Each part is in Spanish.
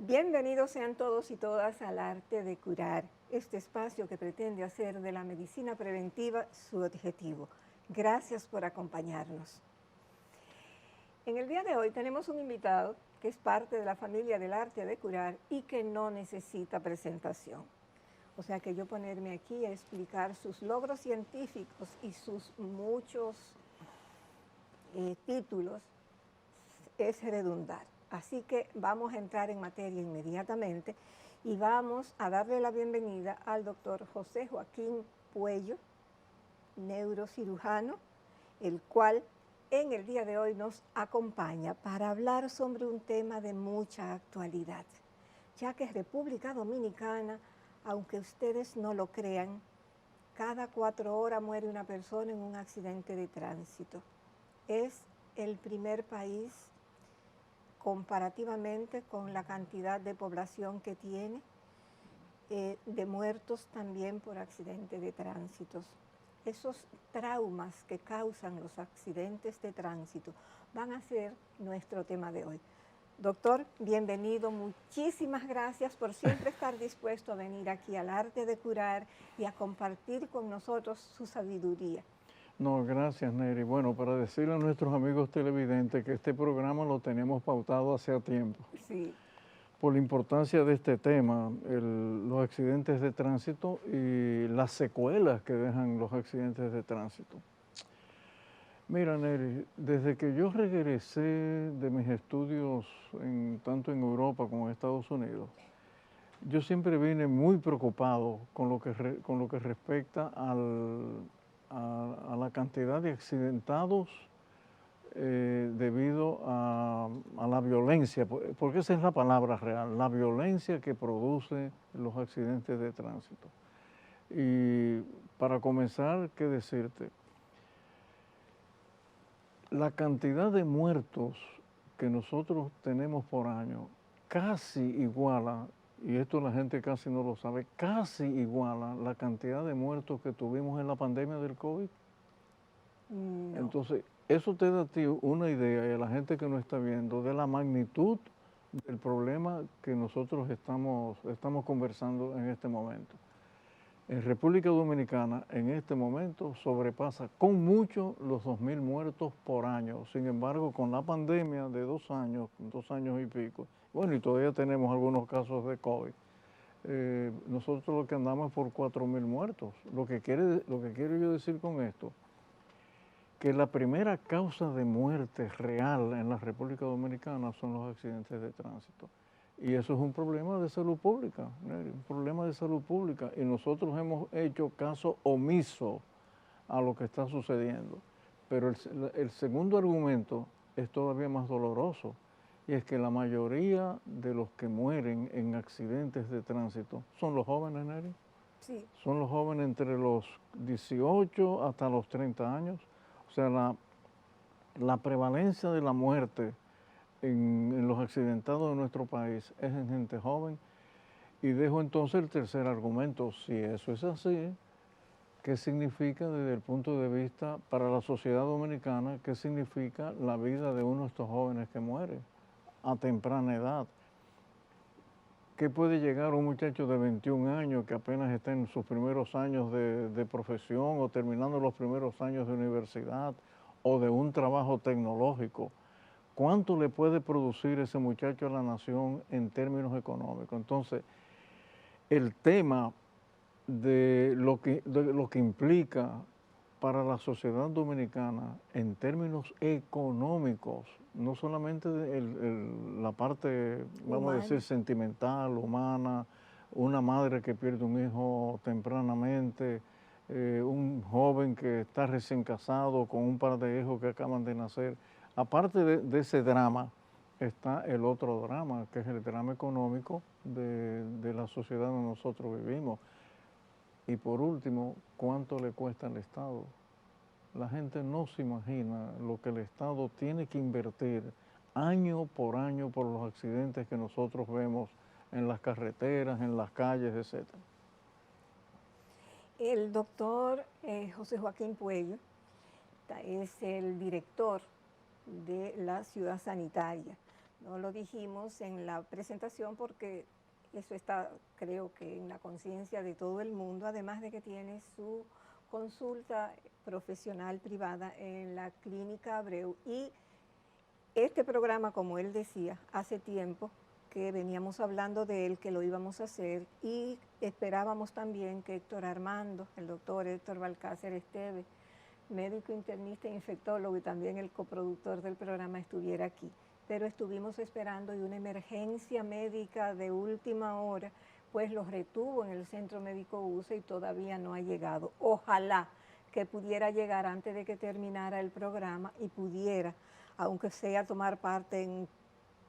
Bienvenidos sean todos y todas al Arte de Curar, este espacio que pretende hacer de la medicina preventiva su objetivo. Gracias por acompañarnos. En el día de hoy tenemos un invitado que es parte de la familia del Arte de Curar y que no necesita presentación. O sea que yo ponerme aquí a explicar sus logros científicos y sus muchos títulos es redundar. Así que vamos a entrar en materia inmediatamente y vamos a darle la bienvenida al doctor José Joaquín Puello, neurocirujano, el cual en el día de hoy nos acompaña para hablar sobre un tema de mucha actualidad, ya que República Dominicana, aunque ustedes no lo crean, cada 4 horas muere una persona en un accidente de tránsito. Es el primer país comparativamente con la cantidad de población que tiene, de muertos también por accidentes de tránsito. Esos traumas que causan los accidentes de tránsito van a ser nuestro tema de hoy. Doctor, bienvenido, muchísimas gracias por siempre estar dispuesto a venir aquí al Arte de Curar y a compartir con nosotros su sabiduría. No, gracias, Neri. Bueno, para decirle a nuestros amigos televidentes que este programa lo tenemos pautado hace tiempo. Sí. Por la importancia de este tema, los accidentes de tránsito y las secuelas que dejan los accidentes de tránsito. Mira, Neri, desde que yo regresé de mis estudios tanto en Europa como en Estados Unidos, yo siempre vine muy preocupado con lo que respecta a la cantidad de accidentados debido a la violencia, porque esa es la palabra real, la violencia que produce los accidentes de tránsito. Y para comenzar, ¿qué decirte? La cantidad de muertos que nosotros tenemos por año casi iguala, y esto la gente casi no lo sabe, casi iguala la cantidad de muertos que tuvimos en la pandemia del COVID. No. Entonces, eso te da a ti una idea, y a la gente que nos está viendo, de la magnitud del problema que nosotros estamos conversando en este momento. En República Dominicana, en este momento, sobrepasa con mucho los 2.000 muertos por año. Sin embargo, con la pandemia de 2 años y pico, bueno, y todavía tenemos algunos casos de COVID, nosotros lo que andamos es por 4.000 muertos. Lo que quiero yo decir con esto, que la primera causa de muerte real en la República Dominicana son los accidentes de tránsito. Y eso es un problema de salud pública, un problema de salud pública. Y nosotros hemos hecho caso omiso a lo que está sucediendo. Pero el segundo argumento es todavía más doloroso, y es que la mayoría de los que mueren en accidentes de tránsito son los jóvenes, Neri. Sí. Son los jóvenes entre los 18 hasta los 30 años. O sea, la prevalencia de la muerte en los accidentados de nuestro país es en gente joven. Y dejo entonces el tercer argumento. Si eso es así, ¿qué significa desde el punto de vista para la sociedad dominicana? ¿Qué significa la vida de uno de estos jóvenes que muere a temprana edad? ¿Qué puede llegar a un muchacho de 21 años que apenas está en sus primeros años de profesión o terminando los primeros años de universidad o de un trabajo tecnológico? ¿Cuánto le puede producir ese muchacho a la nación en términos económicos? Entonces, el tema de lo que implica para la sociedad dominicana en términos económicos, no solamente la parte, vamos a decir, sentimental, humana, una madre que pierde un hijo tempranamente, un joven que está recién casado con un par de hijos que acaban de nacer. Aparte de ese drama, está el otro drama, que es el drama económico de la sociedad donde nosotros vivimos. Y por último, ¿cuánto le cuesta al Estado? La gente no se imagina lo que el Estado tiene que invertir año por los accidentes que nosotros vemos en las carreteras, en las calles, etc. El doctor José Joaquín Puello es el director de la ciudad sanitaria No lo dijimos en la presentación porque eso está, creo que, en la conciencia de todo el mundo, además de que tiene su consulta profesional privada en la Clínica Abreu. Y este programa, como él decía, hace tiempo que veníamos hablando de él, que lo íbamos a hacer, y esperábamos también que Héctor Armando, el doctor Héctor Balcácer Esteve, médico internista e infectólogo y también el coproductor del programa, estuviera aquí. Pero estuvimos esperando y una emergencia médica de última hora pues los retuvo en el Centro Médico UCE y todavía no ha llegado. Ojalá que pudiera llegar antes de que terminara el programa y pudiera, aunque sea, tomar parte en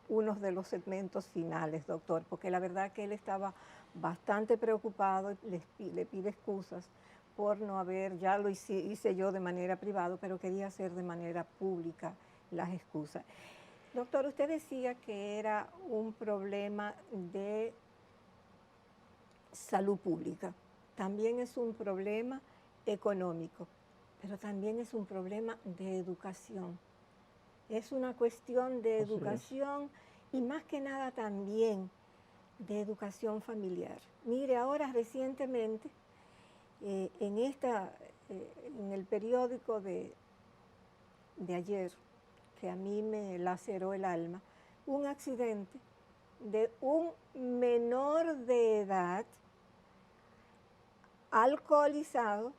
uno de los segmentos finales, doctor, porque la verdad que él estaba bastante preocupado y le pide excusas por no haber, ya lo hice yo de manera privada, pero quería hacer de manera pública las excusas. Doctor, usted decía que era un problema de salud pública, también es un problema económico, pero también es un problema de educación. Es una cuestión de educación y más que nada también de educación familiar. Mire, ahora recientemente, en el periódico de ayer, que a mí me laceró el alma, un accidente de un menor de edad alcoholizado,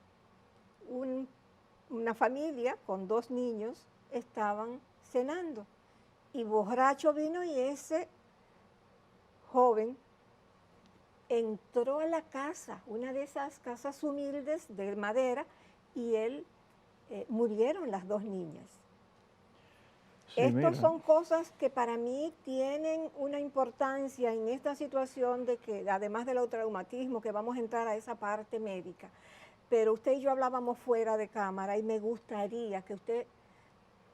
una familia con 2 niños estaban cenando y borracho vino y ese joven entró a la casa, una de esas casas humildes de madera, y murieron las 2 niñas. Sí, Estas son cosas que para mí tienen una importancia en esta situación de que, además del traumatismo, que vamos a entrar a esa parte médica, pero usted y yo hablábamos fuera de cámara y me gustaría que usted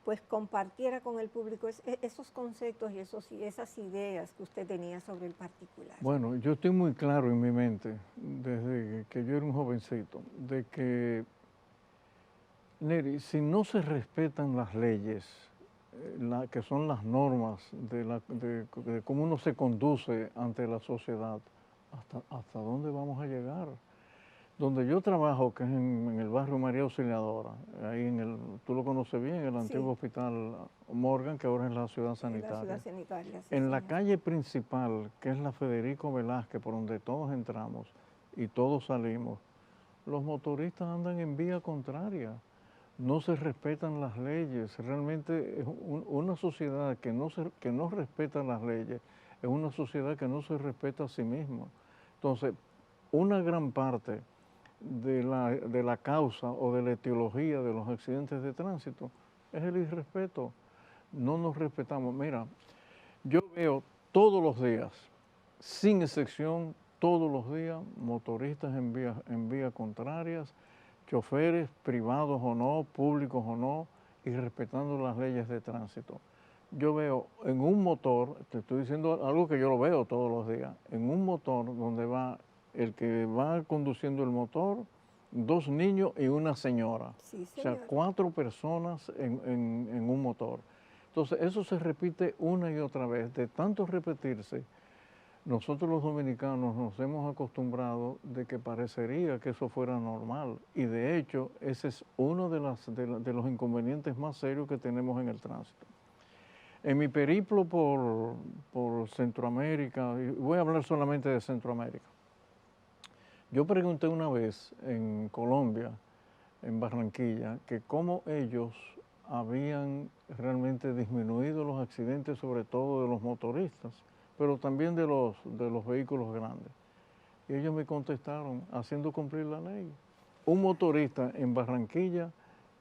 pues compartiera con el público esos conceptos y esas ideas que usted tenía sobre el particular. Bueno, yo estoy muy claro en mi mente, desde que yo era un jovencito, de que, Neri, si no se respetan las leyes, que son las normas de cómo uno se conduce ante la sociedad, ¿hasta dónde vamos a llegar? Donde yo trabajo, que es en el barrio María Auxiliadora, ahí tú lo conoces bien, el antiguo hospital Morgan, que ahora es la ciudad sanitaria. La ciudad sanitaria, sí, en la calle principal, que es la Federico Velázquez, por donde todos entramos y todos salimos, los motoristas andan en vía contraria, no se respetan las leyes. Realmente es una sociedad que no respeta las leyes, es una sociedad que no se respeta a sí misma. Entonces, una gran parte de la causa o de la etiología de los accidentes de tránsito es el irrespeto. No nos respetamos. Mira, yo veo todos los días, sin excepción, todos los días, motoristas en vías contrarias, choferes privados o no, públicos o no, y respetando las leyes de tránsito. Yo veo en un motor, te estoy diciendo algo que yo lo veo todos los días, en un motor donde va el que va conduciendo el motor, 2 niños y una señora. Sí, o sea, 4 personas en un motor. Entonces, eso se repite una y otra vez. De tanto repetirse, nosotros los dominicanos nos hemos acostumbrado de que parecería que eso fuera normal. Y de hecho, ese es uno de los inconvenientes más serios que tenemos en el tránsito. En mi periplo por Centroamérica, y voy a hablar solamente de Centroamérica, yo pregunté una vez en Colombia, en Barranquilla, que cómo ellos habían realmente disminuido los accidentes, sobre todo de los motoristas, pero también de los vehículos grandes. Y ellos me contestaron, haciendo cumplir la ley. Un motorista en Barranquilla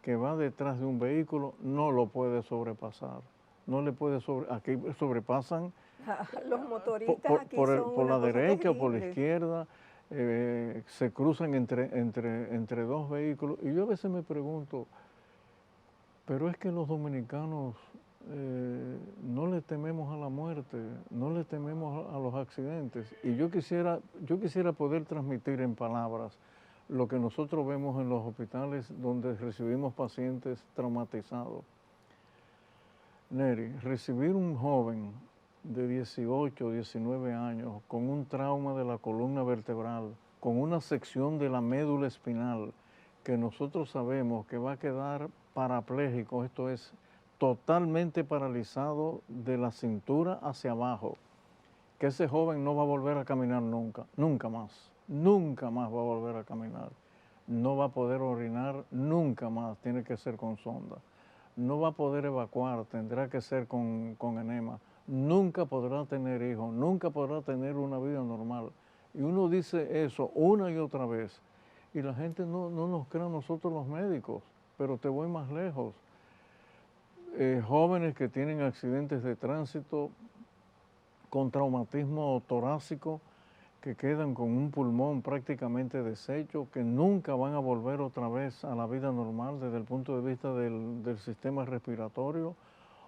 que va detrás de un vehículo no lo puede sobrepasar. No le puede aquí sobrepasan los motoristas aquí son por la derecha o por la terrible. izquierda, se cruzan entre 2 vehículos. Y yo a veces me pregunto, pero es que los dominicanos no le tememos a la muerte, no le tememos a los accidentes. Y yo quisiera poder transmitir en palabras lo que nosotros vemos en los hospitales donde recibimos pacientes traumatizados. Neri, recibir un joven de 18, 19 años con un trauma de la columna vertebral, con una sección de la médula espinal, que nosotros sabemos que va a quedar parapléjico, esto es, totalmente paralizado de la cintura hacia abajo, que ese joven no va a volver a caminar nunca, nunca más va a volver a caminar, no va a poder orinar nunca más, tiene que ser con sonda, no va a poder evacuar, tendrá que ser con enema, nunca podrá tener hijos, nunca podrá tener una vida normal. Y uno dice eso una y otra vez, y la gente no nos cree a nosotros los médicos, pero te voy más lejos. Jóvenes que tienen accidentes de tránsito con traumatismo torácico, que quedan con un pulmón prácticamente deshecho, que nunca van a volver otra vez a la vida normal desde el punto de vista del sistema respiratorio,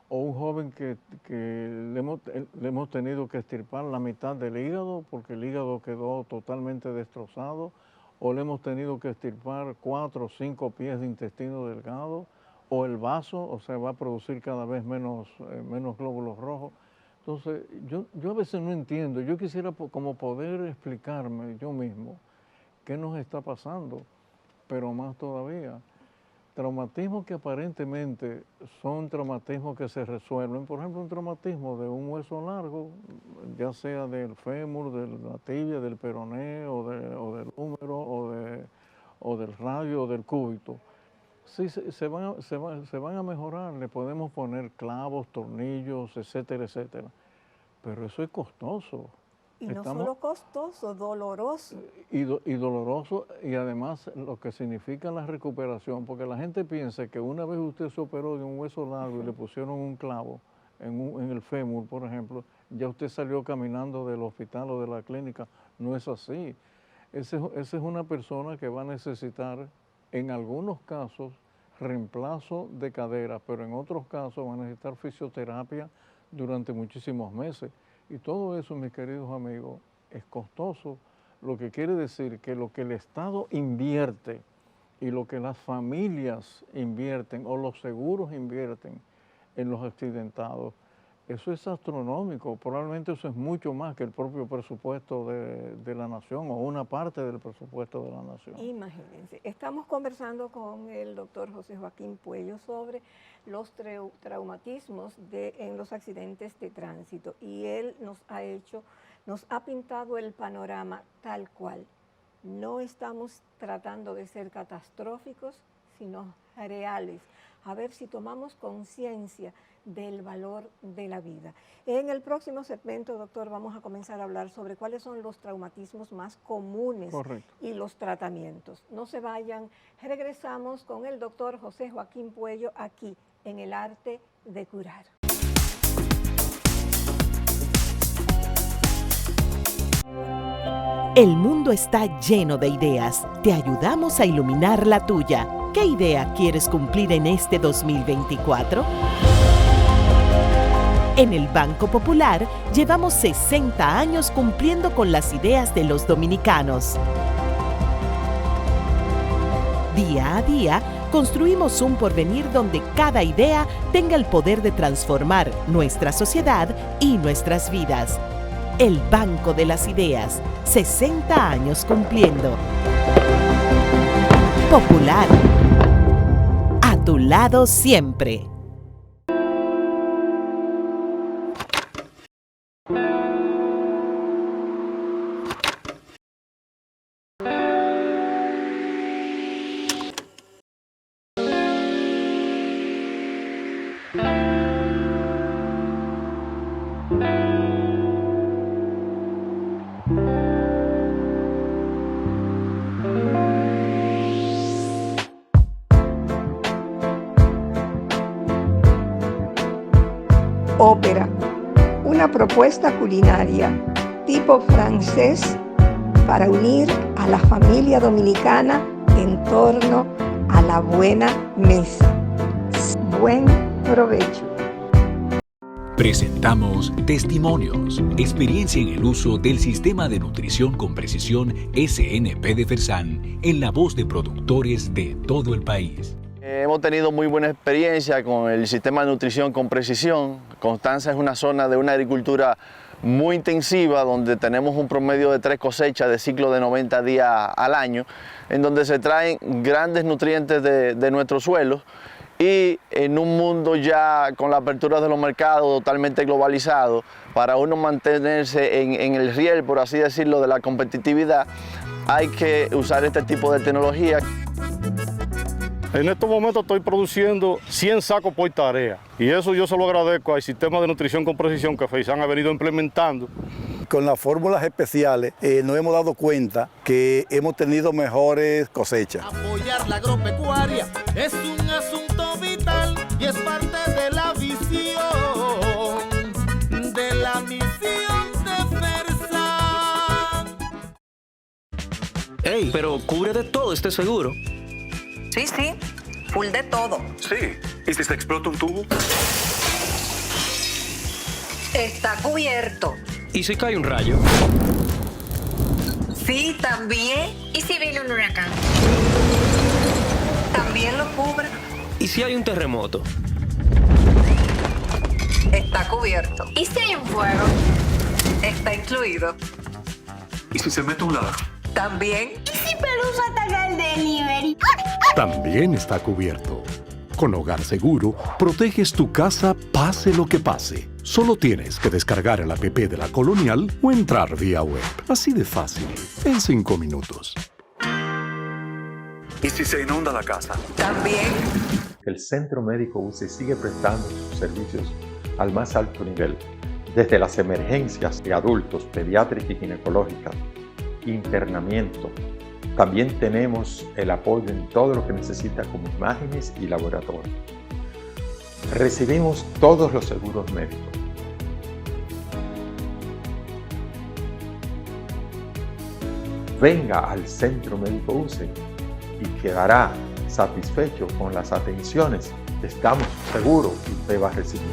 o un joven que le hemos tenido que extirpar la mitad del hígado porque el hígado quedó totalmente destrozado, o le hemos tenido que extirpar 4 o 5 pies de intestino delgado, o el vaso, o sea, va a producir cada vez menos glóbulos rojos. Entonces, yo a veces no entiendo, yo quisiera como poder explicarme yo mismo qué nos está pasando, pero más todavía, traumatismos que aparentemente son traumatismos que se resuelven, por ejemplo, un traumatismo de un hueso largo, ya sea del fémur, de la tibia, del peroné, o del húmero, o del radio, o del cúbito. Sí, se van a mejorar, le podemos poner clavos, tornillos, etcétera, etcétera. Pero eso es costoso. Y no solo costoso, doloroso. Y doloroso, y además lo que significa la recuperación, porque la gente piensa que una vez usted se operó de un hueso largo y le pusieron un clavo en el fémur, por ejemplo, ya usted salió caminando del hospital o de la clínica. No es así. Esa es una persona que va a necesitar, en algunos casos, reemplazo de cadera, pero en otros casos va a necesitar fisioterapia durante muchísimos meses. Y todo eso, mis queridos amigos, es costoso, lo que quiere decir que lo que el Estado invierte y lo que las familias invierten o los seguros invierten en los accidentados, eso es astronómico. Probablemente eso es mucho más que el propio presupuesto de la nación o una parte del presupuesto de la nación. Imagínense, estamos conversando con el doctor José Joaquín Puello sobre los traumatismos en los accidentes de tránsito, y él nos ha pintado el panorama tal cual. No estamos tratando de ser catastróficos, sino reales, a ver si tomamos conciencia del valor de la vida. En el próximo segmento, doctor, vamos a comenzar a hablar sobre cuáles son los traumatismos más comunes. Correcto. Y los tratamientos. No se vayan, regresamos con el doctor José Joaquín Puello aquí en El Arte de Curar. El mundo está lleno de ideas. Te ayudamos a iluminar la tuya. ¿Qué idea quieres cumplir en este 2024? En el Banco Popular llevamos 60 años cumpliendo con las ideas de los dominicanos. Día a día, construimos un porvenir donde cada idea tenga el poder de transformar nuestra sociedad y nuestras vidas. El Banco de las Ideas, 60 años cumpliendo. Popular, a tu lado siempre. Ópera, una propuesta culinaria tipo francés para unir a la familia dominicana en torno a la buena mesa. Buen provecho. Presentamos Testimonios, experiencia en el uso del Sistema de Nutrición con Precisión SNP de Fersan, en la voz de productores de todo el país. hemos tenido muy buena experiencia con el sistema de nutrición con precisión. Constanza es una zona de una agricultura muy intensiva, donde tenemos un promedio de 3 cosechas de ciclo de 90 días al año, en donde se traen grandes nutrientes de nuestros suelos, y en un mundo ya con la apertura de los mercados totalmente globalizado, para uno mantenerse en el riel, por así decirlo, de la competitividad, hay que usar este tipo de tecnología. En estos momentos estoy produciendo 100 sacos por tarea, y eso yo se lo agradezco al sistema de nutrición con precisión que FEISAN ha venido implementando. Con las fórmulas especiales nos hemos dado cuenta que hemos tenido mejores cosechas. Apoyar la agropecuaria es un asunto vital y es parte de la visión, de la misión de FERSAN. Ey, pero cubre de todo este seguro. Sí, full de todo. Sí, ¿y si se explota un tubo? Está cubierto. ¿Y si cae un rayo? Sí, también. ¿Y si viene un huracán? También lo cubre. ¿Y si hay un terremoto? Está cubierto. ¿Y si hay un fuego? Está incluido. ¿Y si se mete un ladrón? También. ¿Y si Pelusa ataca el delivery? También está cubierto. Con Hogar Seguro, proteges tu casa pase lo que pase. Solo tienes que descargar el app de La Colonial o entrar vía web. Así de fácil, en 5 minutos. ¿Y si se inunda la casa? También. El Centro Médico UCE sigue prestando sus servicios al más alto nivel, desde las emergencias de adultos, pediátricas y ginecológicas, internamiento. También tenemos el apoyo en todo lo que necesita como imágenes y laboratorio. Recibimos todos los seguros médicos. Venga al Centro Médico UCE y quedará satisfecho con las atenciones que estamos seguros que usted va a recibir.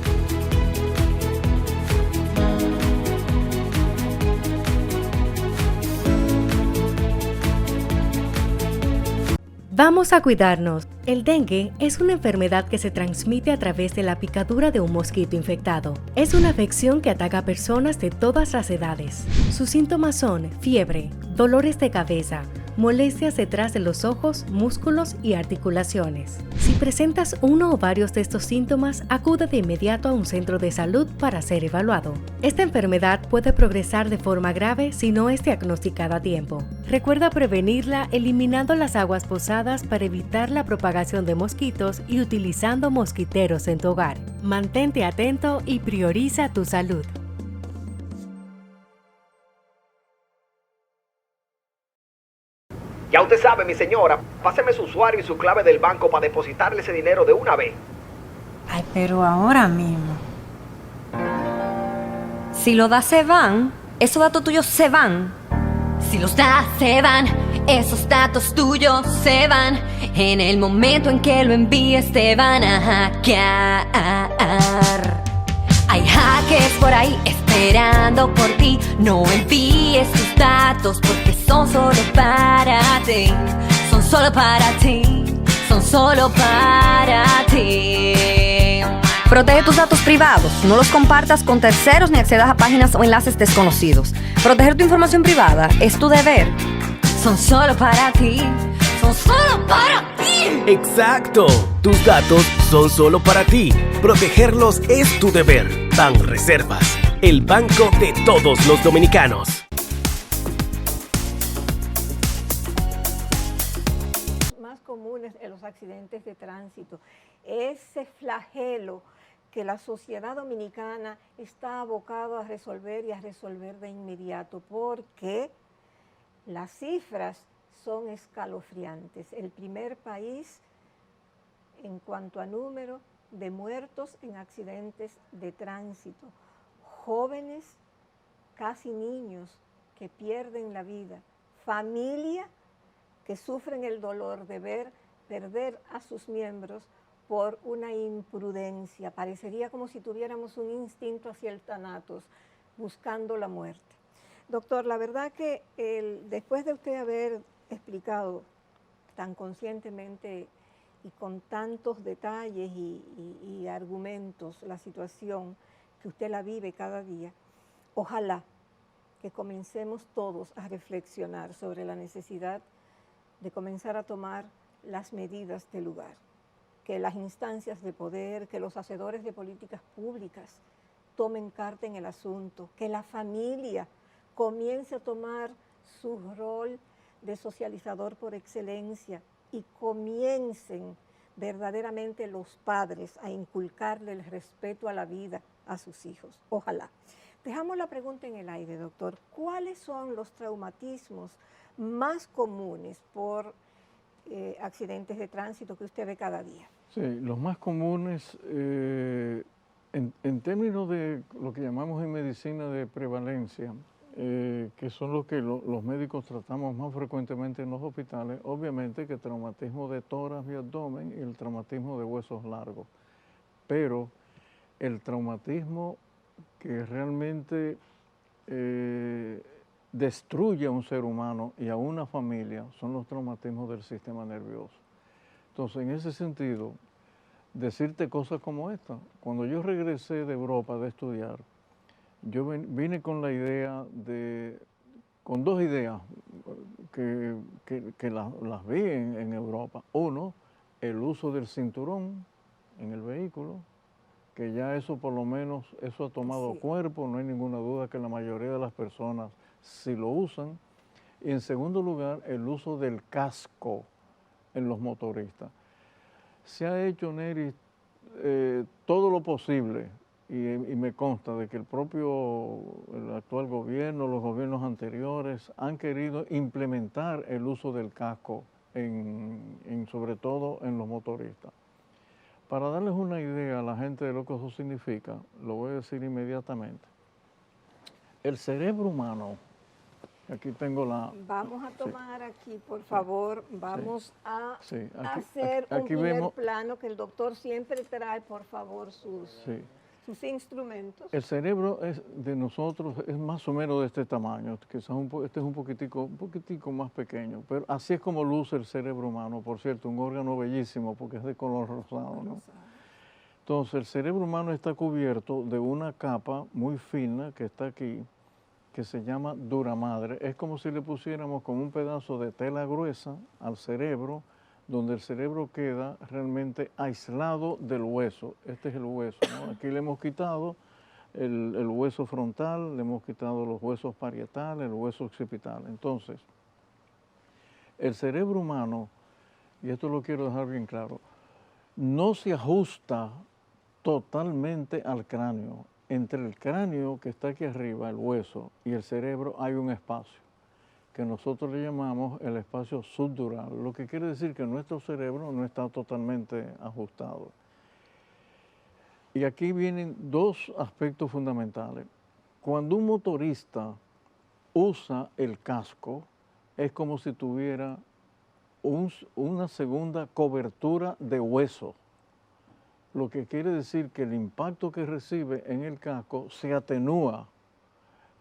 Vamos a cuidarnos. El dengue es una enfermedad que se transmite a través de la picadura de un mosquito infectado. Es una afección que ataca a personas de todas las edades. Sus síntomas son fiebre, dolores de cabeza, molestias detrás de los ojos, músculos y articulaciones. Si presentas uno o varios de estos síntomas, acude de inmediato a un centro de salud para ser evaluado. Esta enfermedad puede progresar de forma grave si no es diagnosticada a tiempo. Recuerda prevenirla eliminando las aguas posadas para evitar la propagación de mosquitos y utilizando mosquiteros en tu hogar. Mantente atento y prioriza tu salud. Ya usted sabe, mi señora, páseme su usuario y su clave del banco para depositarle ese dinero de una vez. Ay, pero ahora mismo. Si lo das se van, esos datos tuyos se van. Si los das se van, esos datos tuyos se van. En el momento en que lo envíes te van a hackear. Hay hackers por ahí esperando por ti. No envíes tus datos porque son solo para ti. Son solo para ti. Son solo para ti. Protege tus datos privados. No los compartas con terceros ni accedas a páginas o enlaces desconocidos. Proteger tu información privada es tu deber. Son solo para ti. Son solo para ti. Exacto. Tus datos son solo para ti. Protegerlos es tu deber. Banreservas, el banco de todos los dominicanos. Más comunes en los accidentes de tránsito, ese flagelo que la sociedad dominicana está abocado a resolver y a resolver de inmediato, porque las cifras son escalofriantes. El primer país en cuanto a número de muertos en accidentes de tránsito, jóvenes, casi niños que pierden la vida, familia que sufren el dolor de ver perder a sus miembros por una imprudencia. Parecería como si tuviéramos un instinto hacia el thanatos, buscando la muerte. Doctor, la verdad que después de usted haber explicado tan conscientemente y con tantos detalles y argumentos la situación que usted la vive cada día, ojalá que comencemos todos a reflexionar sobre la necesidad de comenzar a tomar las medidas del lugar, que las instancias de poder, que los hacedores de políticas públicas tomen carta en el asunto, que la familia comience a tomar su rol de socializador por excelencia y comiencen verdaderamente los padres a inculcarle el respeto a la vida a sus hijos. Ojalá. Dejamos la pregunta en el aire, doctor. ¿Cuáles son los traumatismos más comunes por accidentes de tránsito que usted ve cada día? Sí, los más comunes, en términos de lo que llamamos en medicina de prevalencia, que son los que los médicos tratamos más frecuentemente en los hospitales, obviamente que el traumatismo de tórax y abdomen y el traumatismo de huesos largos. Pero el traumatismo que realmente destruye a un ser humano y a una familia son los traumatismos del sistema nervioso. Entonces, en ese sentido, decirte cosas como esta, cuando yo regresé de Europa de estudiar, yo vine con la idea con dos ideas que las vi en Europa. Uno, el uso del cinturón en el vehículo, que ya eso por lo menos, eso ha tomado cuerpo, no hay ninguna duda que la mayoría de las personas sí lo usan. Y en segundo lugar, el uso del casco en los motoristas. Se ha hecho, Neri, todo lo posible, y me consta de que el actual gobierno, los gobiernos anteriores, han querido implementar el uso del casco, sobre todo en los motoristas. Para darles una idea a la gente de lo que eso significa, lo voy a decir inmediatamente. El cerebro humano, aquí tengo la... Vamos a tomar aquí, por favor, vamos a aquí, hacer un aquí primer vemos, plano que el doctor siempre trae, por favor, sus instrumentos. El cerebro de nosotros es más o menos de este tamaño, quizás este es un poquitico más pequeño, pero así es como luce el cerebro humano, por cierto, un órgano bellísimo porque es de color rosado, ¿no? Entonces, el cerebro humano está cubierto de una capa muy fina que está aquí, que se llama duramadre. Es como si le pusiéramos con un pedazo de tela gruesa al cerebro, donde el cerebro queda realmente aislado del hueso. Este es el hueso, ¿no? Aquí le hemos quitado el hueso frontal, le hemos quitado los huesos parietales, el hueso occipital. Entonces, el cerebro humano, y esto lo quiero dejar bien claro, no se ajusta totalmente al cráneo. Entre el cráneo que está aquí arriba, el hueso, y el cerebro hay un espacio que nosotros le llamamos el espacio subdural, lo que quiere decir que nuestro cerebro no está totalmente ajustado. Y aquí vienen dos aspectos fundamentales. Cuando un motorista usa el casco, es como si tuviera una segunda cobertura de hueso, lo que quiere decir que el impacto que recibe en el casco se atenúa,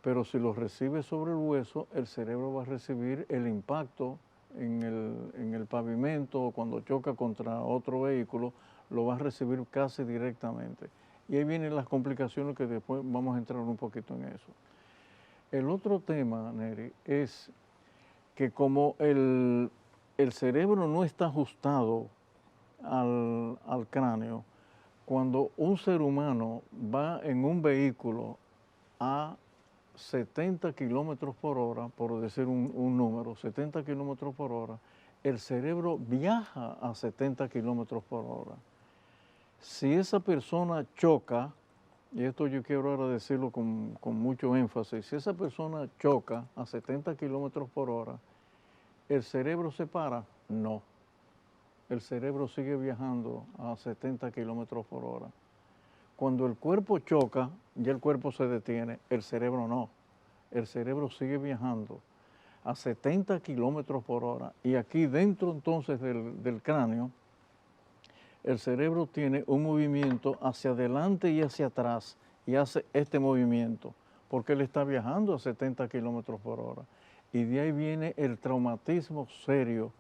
pero si lo recibe sobre el hueso, el cerebro va a recibir el impacto en el pavimento o cuando choca contra otro vehículo, lo va a recibir casi directamente. Y ahí vienen las complicaciones que después vamos a entrar un poquito en eso. El otro tema, Neri, es que como el cerebro no está ajustado al cráneo, cuando un ser humano va en un vehículo a 70 kilómetros por hora, por decir un número, 70 kilómetros por hora, el cerebro viaja a 70 kilómetros por hora. Si esa persona choca, y esto yo quiero ahora decirlo con mucho énfasis, si esa persona choca a 70 kilómetros por hora, ¿el cerebro se para? No. El cerebro sigue viajando a 70 kilómetros por hora. Cuando el cuerpo choca, ya el cuerpo se detiene, el cerebro no. El cerebro sigue viajando a 70 kilómetros por hora. Y aquí dentro entonces del cráneo, el cerebro tiene un movimiento hacia adelante y hacia atrás y hace este movimiento, porque él está viajando a 70 kilómetros por hora. Y de ahí viene el traumatismo serio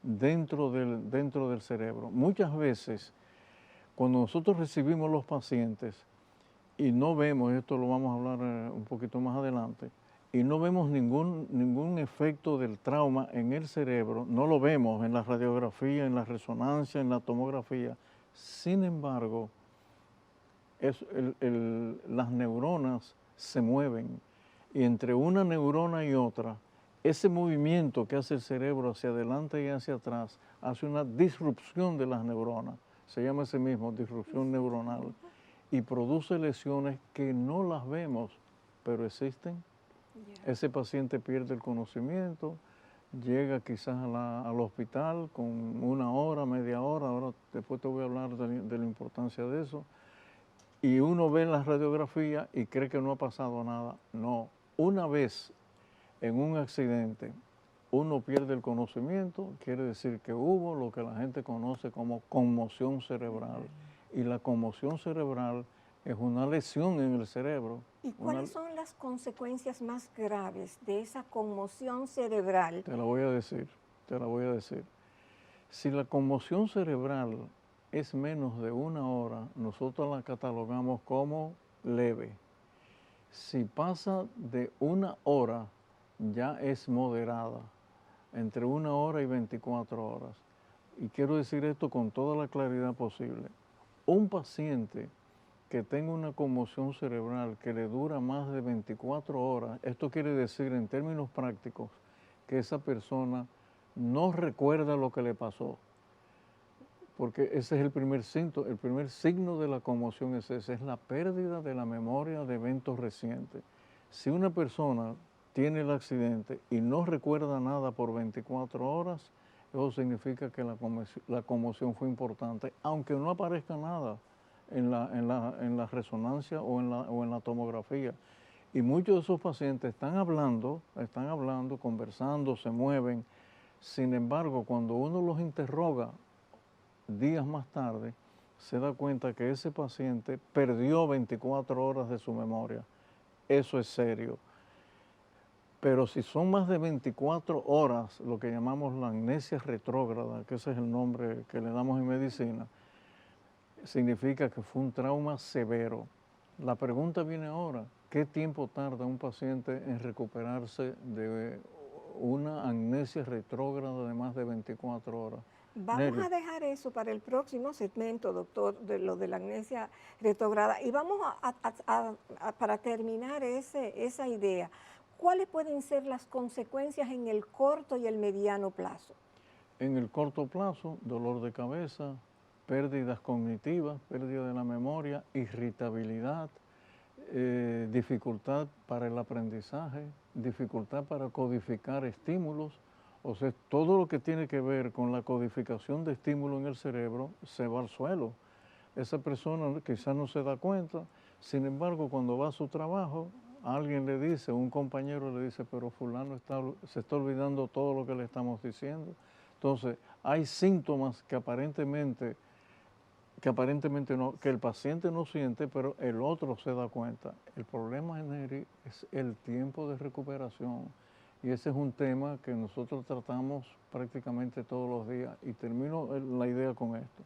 dentro del cerebro. Muchas veces, cuando nosotros recibimos los pacientes y no vemos, esto lo vamos a hablar un poquito más adelante, y no vemos ningún efecto del trauma en el cerebro, no lo vemos en la radiografía, en la resonancia, en la tomografía. Sin embargo, las neuronas se mueven y entre una neurona y otra, ese movimiento que hace el cerebro hacia adelante y hacia atrás hace una disrupción de las neuronas, se llama ese mismo, disrupción neuronal, y produce lesiones que no las vemos, pero existen. Ese paciente pierde el conocimiento, llega quizás al hospital con 1 hora, media hora, ahora después te voy a hablar de la importancia de eso, y uno ve la radiografía y cree que no ha pasado nada. No, una vez en un accidente uno pierde el conocimiento, quiere decir que hubo lo que la gente conoce como conmoción cerebral, y la conmoción cerebral es una lesión en el cerebro. ¿Y cuáles son las consecuencias más graves de esa conmoción cerebral? Te la voy a decir. Si la conmoción cerebral es menos de 1 hora, nosotros la catalogamos como leve. Si pasa de 1 hora, ya es moderada, entre 1 hora y 24 horas. Y quiero decir esto con toda la claridad posible. Un paciente que tenga una conmoción cerebral que le dura más de 24 horas, esto quiere decir en términos prácticos que esa persona no recuerda lo que le pasó, porque ese es el primer signo de la conmoción, es ese, es la pérdida de la memoria de eventos recientes. Si una persona tiene el accidente y no recuerda nada por 24 horas, eso significa que la conmoción fue importante, aunque no aparezca nada en la resonancia o en la tomografía. Y muchos de esos pacientes están hablando, conversando, se mueven. Sin embargo, cuando uno los interroga días más tarde, se da cuenta que ese paciente perdió 24 horas de su memoria. Eso es serio. Pero si son más de 24 horas, lo que llamamos la amnesia retrógrada, que ese es el nombre que le damos en medicina, significa que fue un trauma severo. La pregunta viene ahora, ¿qué tiempo tarda un paciente en recuperarse de una amnesia retrógrada de más de 24 horas? Vamos a dejar eso para el próximo segmento, doctor, de lo de la amnesia retrógrada. Y vamos para terminar esa idea, ¿cuáles pueden ser las consecuencias en el corto y el mediano plazo? En el corto plazo, dolor de cabeza, pérdidas cognitivas, pérdida de la memoria, irritabilidad, dificultad para el aprendizaje, dificultad para codificar estímulos. O sea, todo lo que tiene que ver con la codificación de estímulos en el cerebro se va al suelo. Esa persona quizás no se da cuenta, sin embargo, cuando va a su trabajo, alguien le dice, un compañero le dice, pero fulano se está olvidando todo lo que le estamos diciendo. Entonces, hay síntomas que aparentemente no, que el paciente no siente, pero el otro se da cuenta. El problema, Neri, es el tiempo de recuperación. Y ese es un tema que nosotros tratamos prácticamente todos los días. Y termino la idea con esto.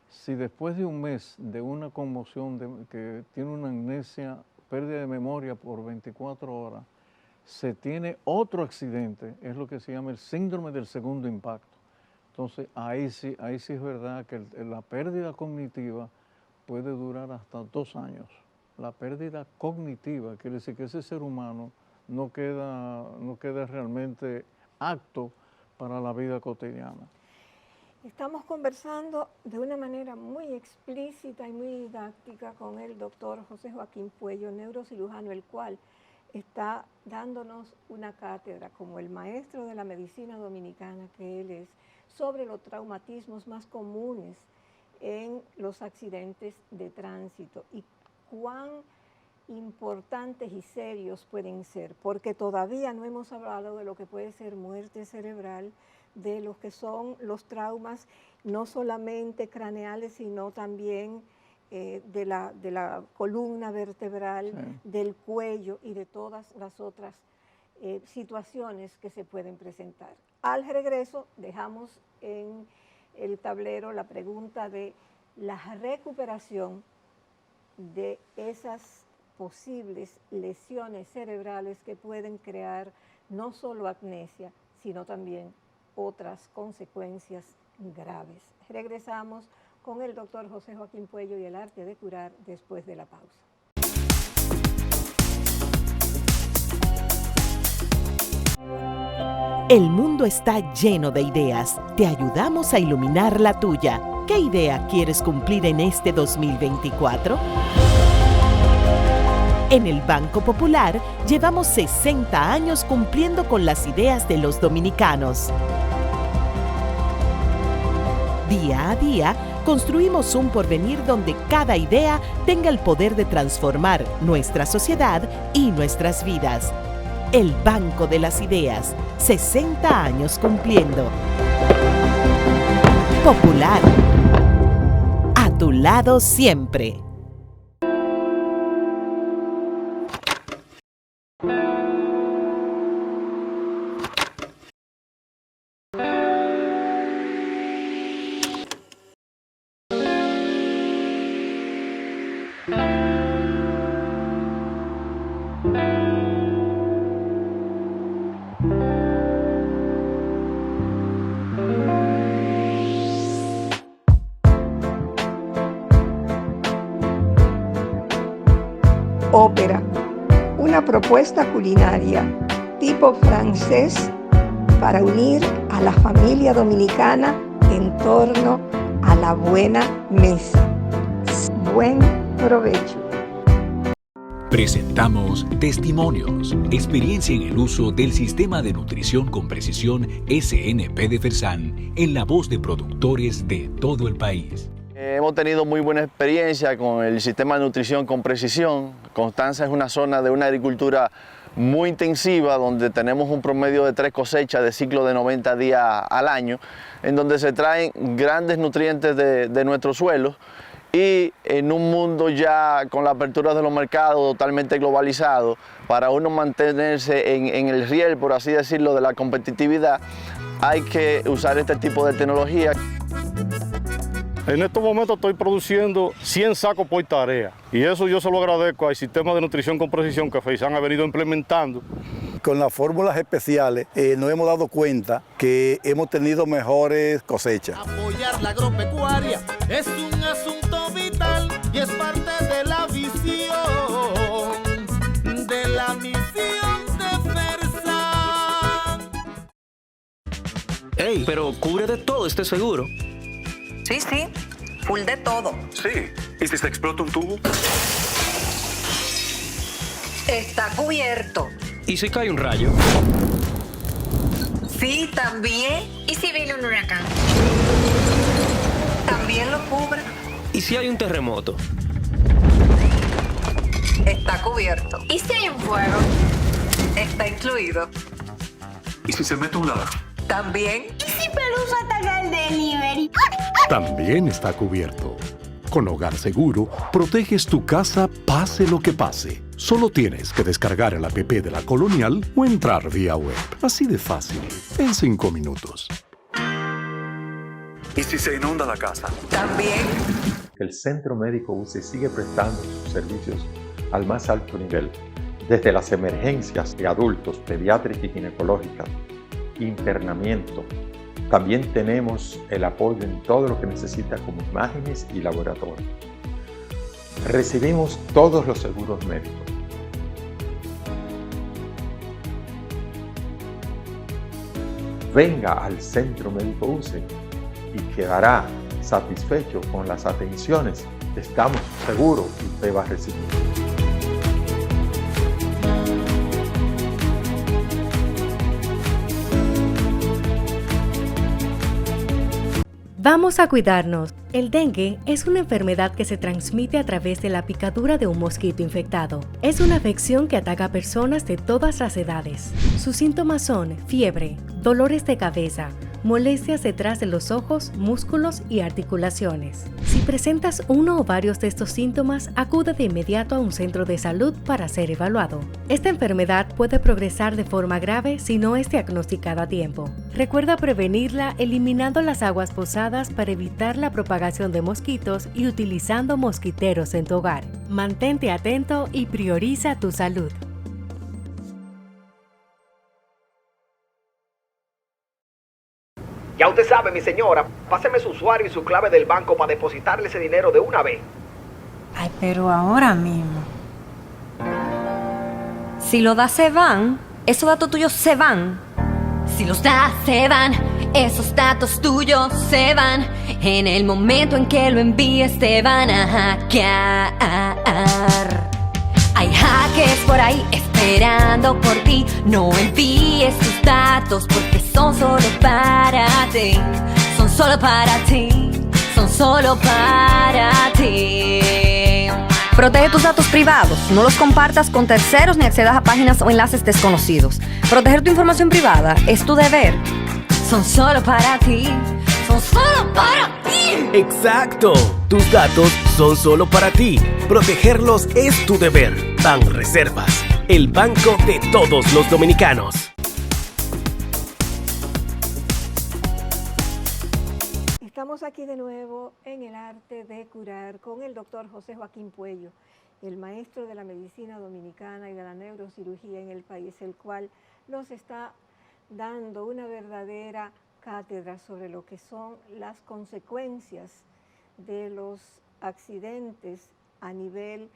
Si después de un mes de una conmoción que tiene una amnesia, pérdida de memoria por 24 horas, se tiene otro accidente, es lo que se llama el síndrome del segundo impacto. Entonces, ahí sí es verdad que la pérdida cognitiva puede durar hasta 2 años. La pérdida cognitiva quiere decir que ese ser humano no queda realmente apto para la vida cotidiana. Estamos conversando de una manera muy explícita y muy didáctica con el doctor José Joaquín Puello, neurocirujano, el cual está dándonos una cátedra como el maestro de la medicina dominicana que él es, sobre los traumatismos más comunes en los accidentes de tránsito y cuán importantes y serios pueden ser, porque todavía no hemos hablado de lo que puede ser muerte cerebral, de lo que son los traumas no solamente craneales, sino también de la columna vertebral, del cuello y de todas las otras situaciones que se pueden presentar. Al regreso dejamos en el tablero la pregunta de la recuperación de esas posibles lesiones cerebrales que pueden crear no solo amnesia, sino también otras consecuencias graves. Regresamos con el doctor José Joaquín Puello y el arte de curar después de la pausa. El mundo está lleno de ideas. Te ayudamos a iluminar la tuya. ¿Qué idea quieres cumplir en este 2024? En el Banco Popular llevamos 60 años cumpliendo con las ideas de los dominicanos. Día a día, construimos un porvenir donde cada idea tenga el poder de transformar nuestra sociedad y nuestras vidas. El Banco de las Ideas, 60 años cumpliendo. Popular, a tu lado siempre. Ópera, una propuesta culinaria tipo francés para unir a la familia dominicana en torno a la buena mesa. Buen provecho. Presentamos Testimonios, experiencia en el uso del sistema de nutrición con precisión SNP de Fersan en la voz de productores de todo el país. Hemos tenido muy buena experiencia con el sistema de nutrición con precisión. Constanza es una zona de una agricultura muy intensiva donde tenemos un promedio de 3 cosechas de ciclo de 90 días al año, en donde se traen grandes nutrientes de nuestros suelos. Y en un mundo ya con la apertura de los mercados totalmente globalizado, para uno mantenerse en el riel, por así decirlo, de la competitividad, hay que usar este tipo de tecnología. En estos momentos estoy produciendo 100 sacos por tarea y eso yo se lo agradezco al sistema de nutrición con precisión que FEISAN ha venido implementando. Con las fórmulas especiales nos hemos dado cuenta que hemos tenido mejores cosechas. Apoyar la agropecuaria es un asunto vital y es parte de la visión de la misión de Fersan. Ey, pero cubre de todo este seguro. Sí, sí, full de todo. Sí, ¿y si se explota un tubo? Está cubierto. ¿Y si cae un rayo? Sí, también. ¿Y si viene un huracán? También lo cubre. ¿Y si hay un terremoto? Está cubierto. ¿Y si hay un fuego? Está incluido. ¿Y si se mete un ladrón? También. ¿Y si Pelusa ataca el delivery? También está cubierto. Con Hogar Seguro, proteges tu casa pase lo que pase. Solo tienes que descargar el app de la Colonial o entrar vía web. Así de fácil, en 5 minutos. ¿Y si se inunda la casa? También. El Centro Médico UCE sigue prestando sus servicios al más alto nivel, desde las emergencias de adultos, pediátricas y ginecológicas, internamiento. También tenemos el apoyo en todo lo que necesita como imágenes y laboratorio. Recibimos todos los seguros médicos. Venga al Centro Médico UCE y quedará satisfecho con las atenciones que estamos seguros que usted va a recibir. Vamos a cuidarnos. El dengue es una enfermedad que se transmite a través de la picadura de un mosquito infectado. Es una afección que ataca a personas de todas las edades. Sus síntomas son fiebre, dolores de cabeza, molestias detrás de los ojos, músculos y articulaciones. Si presentas uno o varios de estos síntomas, acude de inmediato a un centro de salud para ser evaluado. Esta enfermedad puede progresar de forma grave si no es diagnosticada a tiempo. Recuerda prevenirla eliminando las aguas posadas para evitar la propagación de mosquitos y utilizando mosquiteros en tu hogar. Mantente atento y prioriza tu salud. Ya usted sabe, mi señora, páseme su usuario y su clave del banco para depositarle ese dinero de una vez. Ay, pero ahora mismo. Si lo das se van, esos datos tuyos se van. Si los das se van, esos datos tuyos se van. En el momento en que lo envíes te van a hackear. Hay hackers por ahí esperando por ti. No envíes tus datos porque son solo para ti. Son solo para ti. Son solo para ti. Protege tus datos privados. No los compartas con terceros ni accedas a páginas o enlaces desconocidos. Proteger tu información privada es tu deber. Son solo para ti. Son solo para ti. ¡Exacto! Tus datos son solo para ti. Protegerlos es tu deber. Banreservas, el banco de todos los dominicanos. Estamos aquí de nuevo en el arte de curar con el doctor José Joaquín Puello, el maestro de la medicina dominicana y de la neurocirugía en el país, el cual nos está dando una verdadera cátedra sobre lo que son las consecuencias de los accidentes a nivel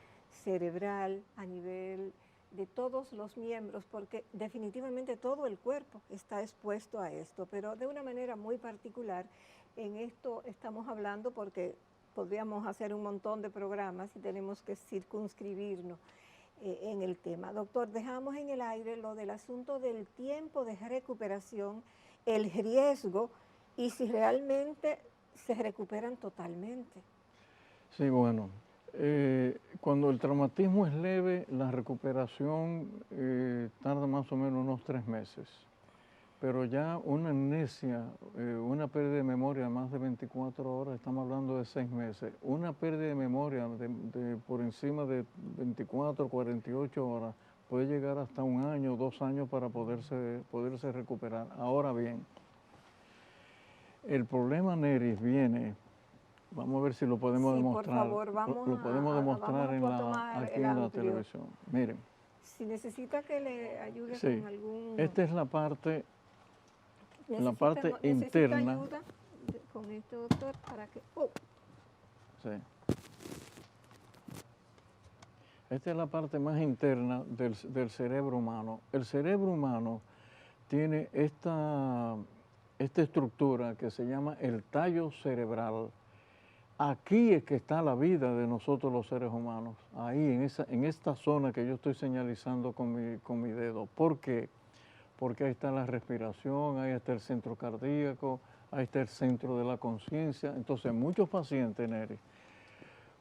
cerebral, a nivel de todos los miembros, porque definitivamente todo el cuerpo está expuesto a esto, pero de una manera muy particular. En esto estamos hablando porque podríamos hacer un montón de programas y tenemos que circunscribirnos en el tema. Doctor, dejamos en el aire lo del asunto del tiempo de recuperación, el riesgo y si realmente se recuperan totalmente. Sí, bueno, cuando el traumatismo es leve, la recuperación tarda más o menos unos 3 meses. Pero ya una amnesia, una pérdida de memoria de más de 24 horas, estamos hablando de 6 meses. Una pérdida de memoria por encima de 24, 48 horas puede llegar hasta 1 año, 2 años para poderse recuperar. Ahora bien, el problema Neris viene, vamos a ver si lo podemos demostrar. Por favor, lo podemos demostrar aquí en la televisión. Miren. Si necesita que le ayude con algún... Esta es la parte interna. Ayuda con este doctor para que... Sí. Esta es la parte más interna del cerebro humano. El cerebro humano tiene esta estructura que se llama el tallo cerebral. Aquí es que está la vida de nosotros los seres humanos, ahí en esta zona que yo estoy señalizando con mi dedo. ¿Por qué? Porque ahí está la respiración, ahí está el centro cardíaco, ahí está el centro de la conciencia. Entonces muchos pacientes, Neri,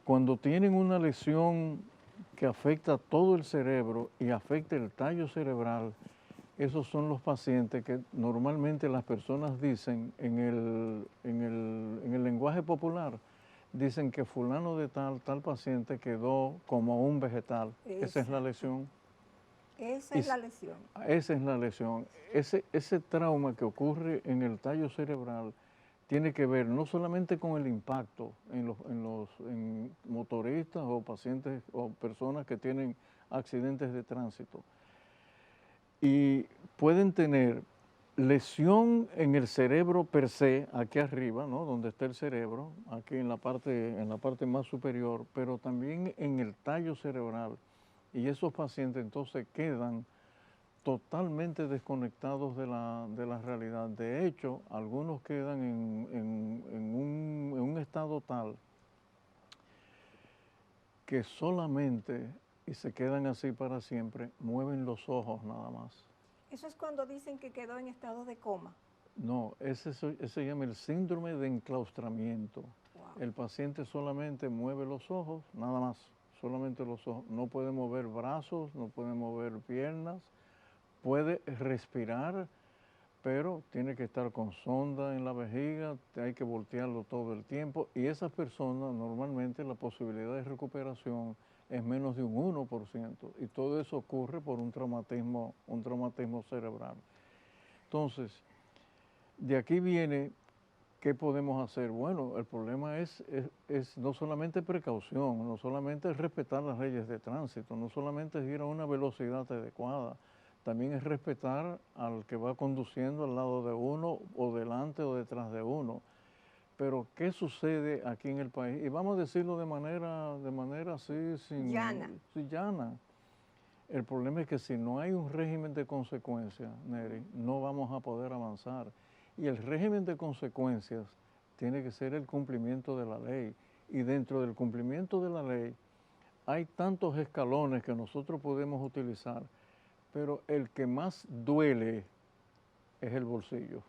cuando tienen una lesión que afecta todo el cerebro y afecta el tallo cerebral, esos son los pacientes que normalmente las personas dicen en el lenguaje popular, dicen que fulano de tal paciente quedó como un vegetal. Esa es la lesión. Esa es la lesión. Esa es la lesión. Ese trauma que ocurre en el tallo cerebral tiene que ver no solamente con el impacto en motoristas o pacientes o personas que tienen accidentes de tránsito. Y pueden tener lesión en el cerebro per se, aquí arriba, ¿no? Donde está el cerebro, aquí en la parte más superior, pero también en el tallo cerebral. Y esos pacientes entonces quedan totalmente desconectados de la realidad. De hecho, algunos quedan en un estado tal que solamente, y se quedan así para siempre, mueven los ojos nada más. Eso es cuando dicen que quedó en estado de coma. No, ese se llama el síndrome de enclaustramiento. Wow. El paciente solamente mueve los ojos, nada más, solamente los ojos. No puede mover brazos, no puede mover piernas, puede respirar, pero tiene que estar con sonda en la vejiga, hay que voltearlo todo el tiempo y esas personas normalmente la posibilidad de recuperación es menos de un 1% y todo eso ocurre por un traumatismo cerebral. Entonces, de aquí viene, ¿qué podemos hacer? Bueno, el problema es no solamente precaución, no solamente respetar las leyes de tránsito, no solamente es ir a una velocidad adecuada, también es respetar al que va conduciendo al lado de uno o delante o detrás de uno. Pero, ¿qué sucede aquí en el país? Y vamos a decirlo de manera así, llana. El problema es que si no hay un régimen de consecuencias, Neri, no vamos a poder avanzar. Y el régimen de consecuencias tiene que ser el cumplimiento de la ley. Y dentro del cumplimiento de la ley hay tantos escalones que nosotros podemos utilizar, pero el que más duele es el bolsillo.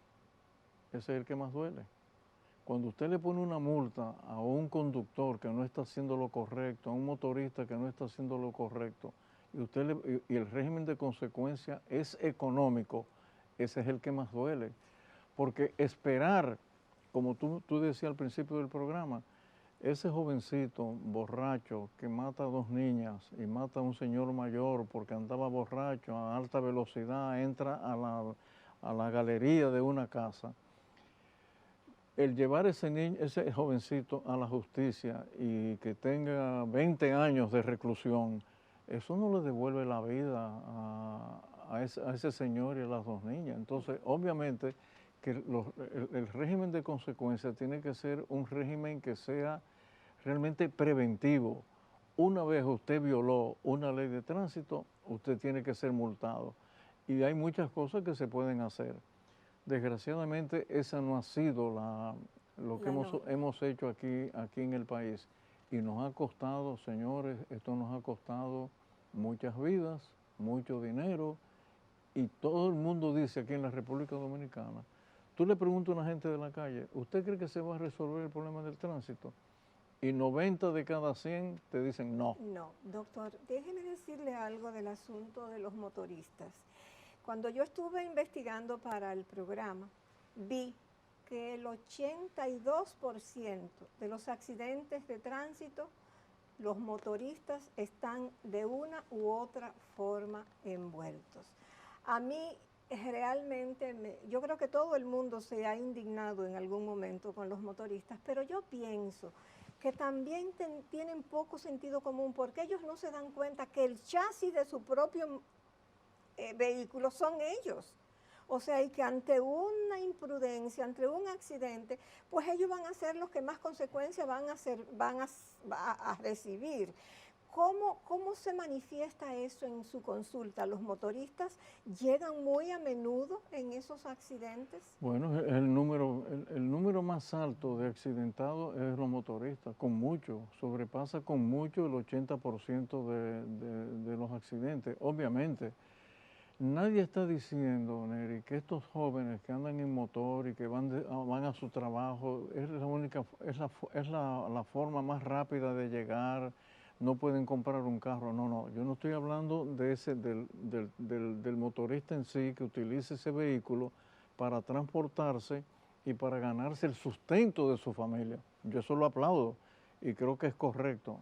Ese es el que más duele. Cuando usted le pone una multa a un conductor que no está haciendo lo correcto, a un motorista que no está haciendo lo correcto, y el régimen de consecuencia es económico, ese es el que más duele. Porque esperar, como tú decías al principio del programa, ese jovencito borracho que mata a 2 niñas y mata a un señor mayor porque andaba borracho a alta velocidad, entra a la galería de una casa, el llevar ese jovencito a la justicia y que tenga 20 años de reclusión, eso no le devuelve la vida a ese señor y a las 2 niñas. Entonces, obviamente, que el régimen de consecuencias tiene que ser un régimen que sea realmente preventivo. Una vez usted violó una ley de tránsito, usted tiene que ser multado. Y hay muchas cosas que se pueden hacer. Desgraciadamente, esa no ha sido lo que hemos hecho aquí en el país. Y nos ha costado, señores, esto nos ha costado muchas vidas, mucho dinero. Y todo el mundo dice aquí en la República Dominicana, tú le preguntas a una gente de la calle, ¿usted cree que se va a resolver el problema del tránsito? Y 90 de cada 100 te dicen no. No, doctor, déjeme decirle algo del asunto de los motoristas. Cuando yo estuve investigando para el programa, vi que el 82% de los accidentes de tránsito, los motoristas están de una u otra forma envueltos. A mí realmente, yo creo que todo el mundo se ha indignado en algún momento con los motoristas, pero yo pienso que también tienen poco sentido común porque ellos no se dan cuenta que el chasis de su propio vehículo son ellos. O sea, y que ante una imprudencia, ante un accidente, pues ellos van a ser los que más consecuencias van a recibir. ¿Cómo se manifiesta eso en su consulta? ¿Los motoristas llegan muy a menudo en esos accidentes? Bueno, el número más alto de accidentados es los motoristas, con mucho, sobrepasa con mucho el 80% de los accidentes. Obviamente, nadie está diciendo, Neri, que estos jóvenes que andan en motor y que van a su trabajo, es la forma más rápida de llegar, no pueden comprar un carro. No, yo no estoy hablando del motorista en sí que utilice ese vehículo para transportarse y para ganarse el sustento de su familia. Yo eso lo aplaudo y creo que es correcto.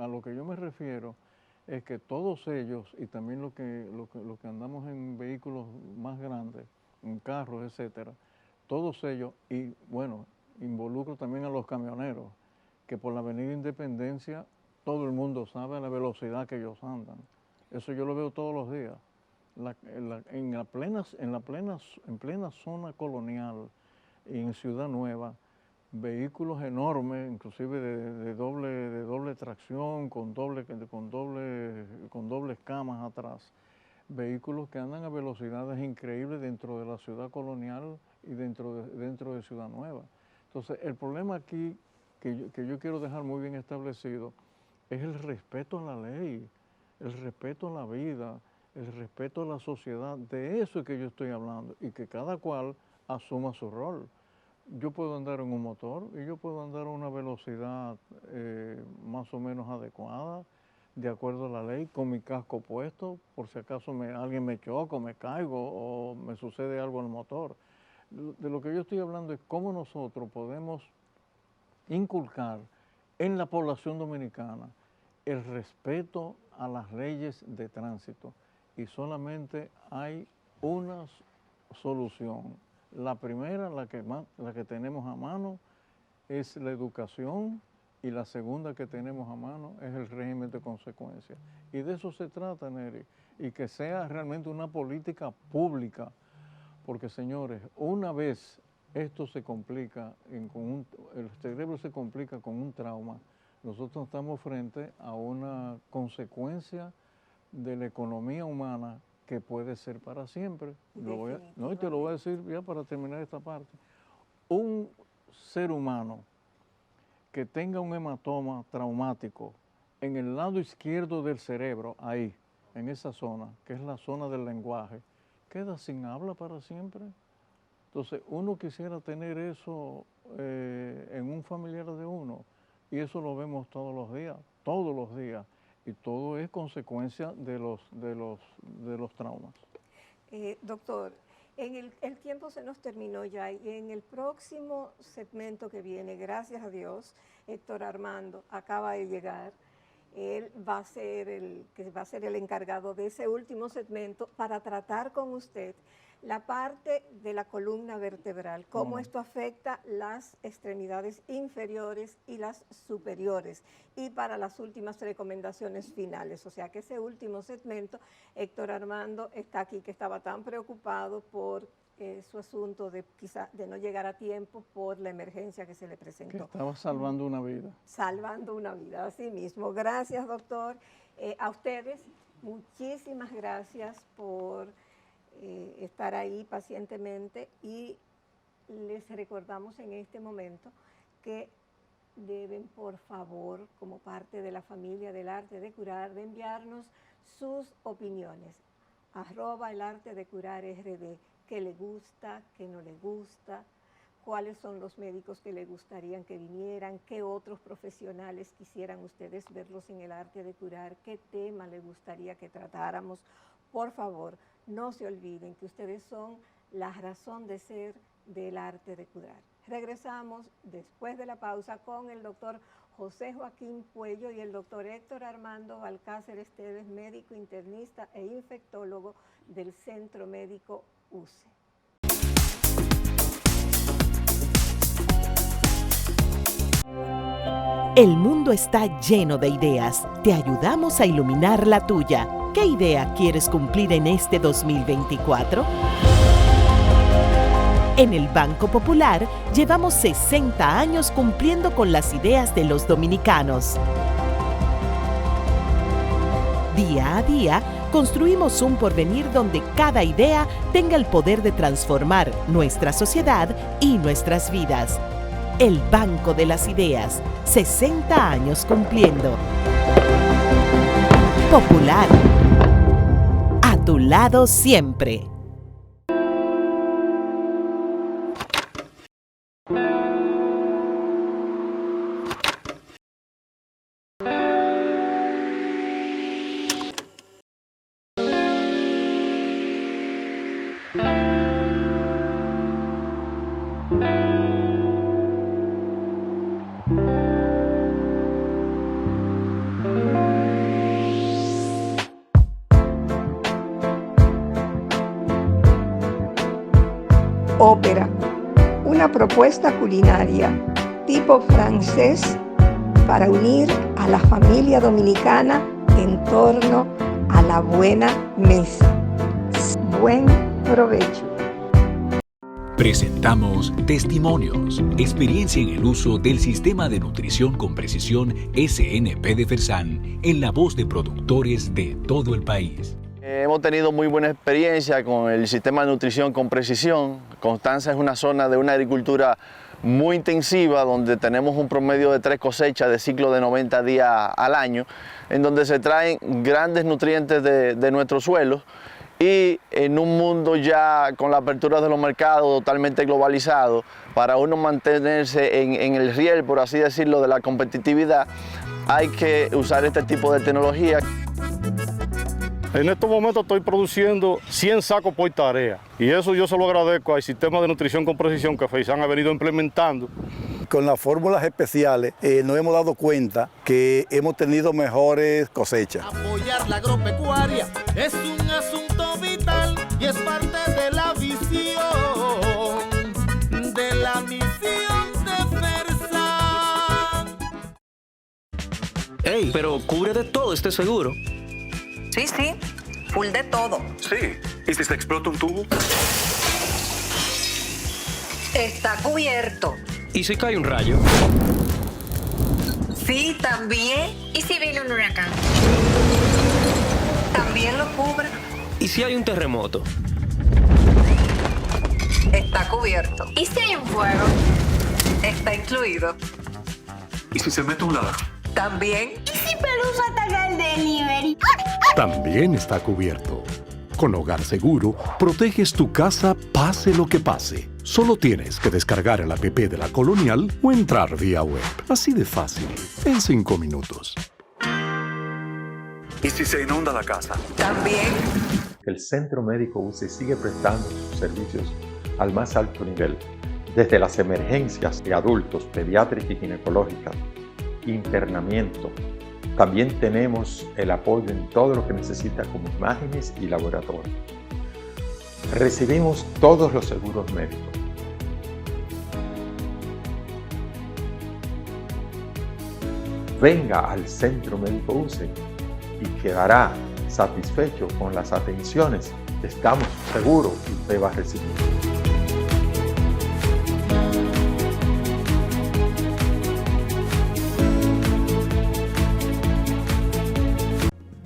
A lo que yo me refiero es que todos ellos, y también los que andamos en vehículos más grandes, en carros, etcétera, todos ellos, y bueno, involucro también a los camioneros, que por la Avenida Independencia todo el mundo sabe la velocidad que ellos andan. Eso yo lo veo todos los días. En plena zona colonial y en Ciudad Nueva, vehículos enormes, inclusive de doble tracción, con dobles camas atrás, vehículos que andan a velocidades increíbles dentro de la ciudad colonial y dentro de Ciudad Nueva. Entonces, el problema aquí que yo quiero dejar muy bien establecido es el respeto a la ley, el respeto a la vida, el respeto a la sociedad. De eso es que yo estoy hablando y que cada cual asuma su rol. Yo puedo andar en un motor y yo puedo andar a una velocidad más o menos adecuada. de acuerdo a la ley, con mi casco puesto, por si acaso alguien me choca o me caigo o me sucede algo al motor. De lo que yo estoy hablando es cómo nosotros podemos inculcar en la población dominicana el respeto a las leyes de tránsito. Y solamente hay una solución. La primera, la que tenemos a mano, es la educación, y la segunda que tenemos a mano es el régimen de consecuencias. Y de eso se trata, Neri, y que sea realmente una política pública, porque señores, una vez esto se complica, el cerebro se complica con un trauma, nosotros estamos frente a una consecuencia de la economía humana que puede ser para siempre. Y te lo voy a decir ya para terminar esta parte. Un ser humano que tenga un hematoma traumático en el lado izquierdo del cerebro, ahí, en esa zona, que es la zona del lenguaje, queda sin habla para siempre. Entonces, uno quisiera tener eso en un familiar de uno, y eso lo vemos todos los días, y todo es consecuencia de los traumas. Doctor, el tiempo se nos terminó ya, y en el próximo segmento que viene, gracias a Dios, Héctor Armando acaba de llegar. Él va a ser el encargado de ese último segmento para tratar con usted la parte de la columna vertebral, cómo esto afecta las extremidades inferiores y las superiores, y para las últimas recomendaciones finales. O sea que ese último segmento, Héctor Armando está aquí, que estaba tan preocupado por su asunto de quizá de no llegar a tiempo por la emergencia que se le presentó. Que estaba salvando una vida. Salvando una vida, así mismo. Gracias, doctor. A ustedes, muchísimas gracias por estar ahí pacientemente, y les recordamos en este momento que deben, por favor, como parte de la familia del Arte de Curar, de enviarnos sus opiniones. @elartedecurar_rd, qué le gusta, qué no le gusta, cuáles son los médicos que le gustarían que vinieran, qué otros profesionales quisieran ustedes verlos en el Arte de Curar, qué tema le gustaría que tratáramos. Por favor, no se olviden que ustedes son la razón de ser del Arte de Curar. Regresamos después de la pausa con el doctor José Joaquín Puello y el doctor Héctor Armando Balcácer Esteves, médico internista e infectólogo del Centro Médico UCE. El mundo está lleno de ideas. Te ayudamos a iluminar la tuya. ¿Qué idea quieres cumplir en este 2024? En el Banco Popular llevamos 60 años cumpliendo con las ideas de los dominicanos. Día a día, construimos un porvenir donde cada idea tenga el poder de transformar nuestra sociedad y nuestras vidas. El Banco de las Ideas, 60 años cumpliendo. Popular. A tu lado siempre. Ópera, una propuesta culinaria tipo francés para unir a la familia dominicana en torno a la buena mesa. Buen provecho. Presentamos Testimonios, experiencia en el uso del Sistema de Nutrición con Precisión SNP de Fersan, en la voz de productores de todo el país. Hemos tenido muy buena experiencia con el Sistema de Nutrición con Precisión. Constanza es una zona de una agricultura muy intensiva, donde tenemos un promedio de 3 cosechas de ciclo de 90 días al año, en donde se traen grandes nutrientes de nuestros suelos, y en un mundo ya con la apertura de los mercados totalmente globalizado, para uno mantenerse en el riel, por así decirlo, de la competitividad, hay que usar este tipo de tecnología. En estos momentos estoy produciendo 100 sacos por tarea y eso yo se lo agradezco al sistema de nutrición con precisión que FEISAN ha venido implementando. Con las fórmulas especiales nos hemos dado cuenta que hemos tenido mejores cosechas. Apoyar la agropecuaria es un asunto vital y es parte de la visión, de la misión de FERSAN. Ey, pero cubre de todo este seguro. Sí, sí, full de todo. Sí. ¿Y si se explota un tubo? Está cubierto. ¿Y si cae un rayo? Sí, también. ¿Y si viene un huracán? También lo cubre. ¿Y si hay un terremoto? Está cubierto. ¿Y si hay un fuego? Está incluido. ¿Y si se mete un ladrón? También. ¿Y si Pelusa ataca el delivery? También está cubierto. Con Hogar Seguro, proteges tu casa pase lo que pase. Solo tienes que descargar el app de la Colonial o entrar vía web. Así de fácil, en 5 minutos. ¿Y si se inunda la casa? También. El Centro Médico UCE sigue prestando sus servicios al más alto nivel, desde las emergencias de adultos, pediátricas y ginecológicas, internamiento. También tenemos el apoyo en todo lo que necesita como imágenes y laboratorio. Recibimos todos los seguros médicos. Venga al Centro Médico UCE y quedará satisfecho con las atenciones que estamos seguros que usted va a recibir.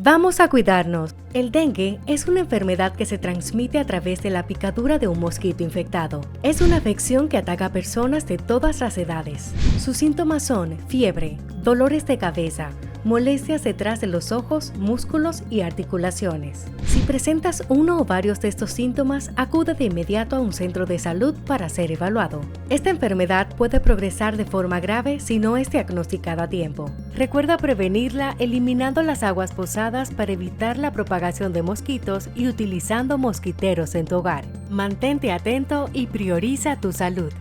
Vamos a cuidarnos. El dengue es una enfermedad que se transmite a través de la picadura de un mosquito infectado. Es una afección que ataca a personas de todas las edades. Sus síntomas son fiebre, dolores de cabeza, molestias detrás de los ojos, músculos y articulaciones. Si presentas uno o varios de estos síntomas, acude de inmediato a un centro de salud para ser evaluado. Esta enfermedad puede progresar de forma grave si no es diagnosticada a tiempo. Recuerda prevenirla eliminando las aguas posadas para evitar la propagación de mosquitos y utilizando mosquiteros en tu hogar. Mantente atento y prioriza tu salud.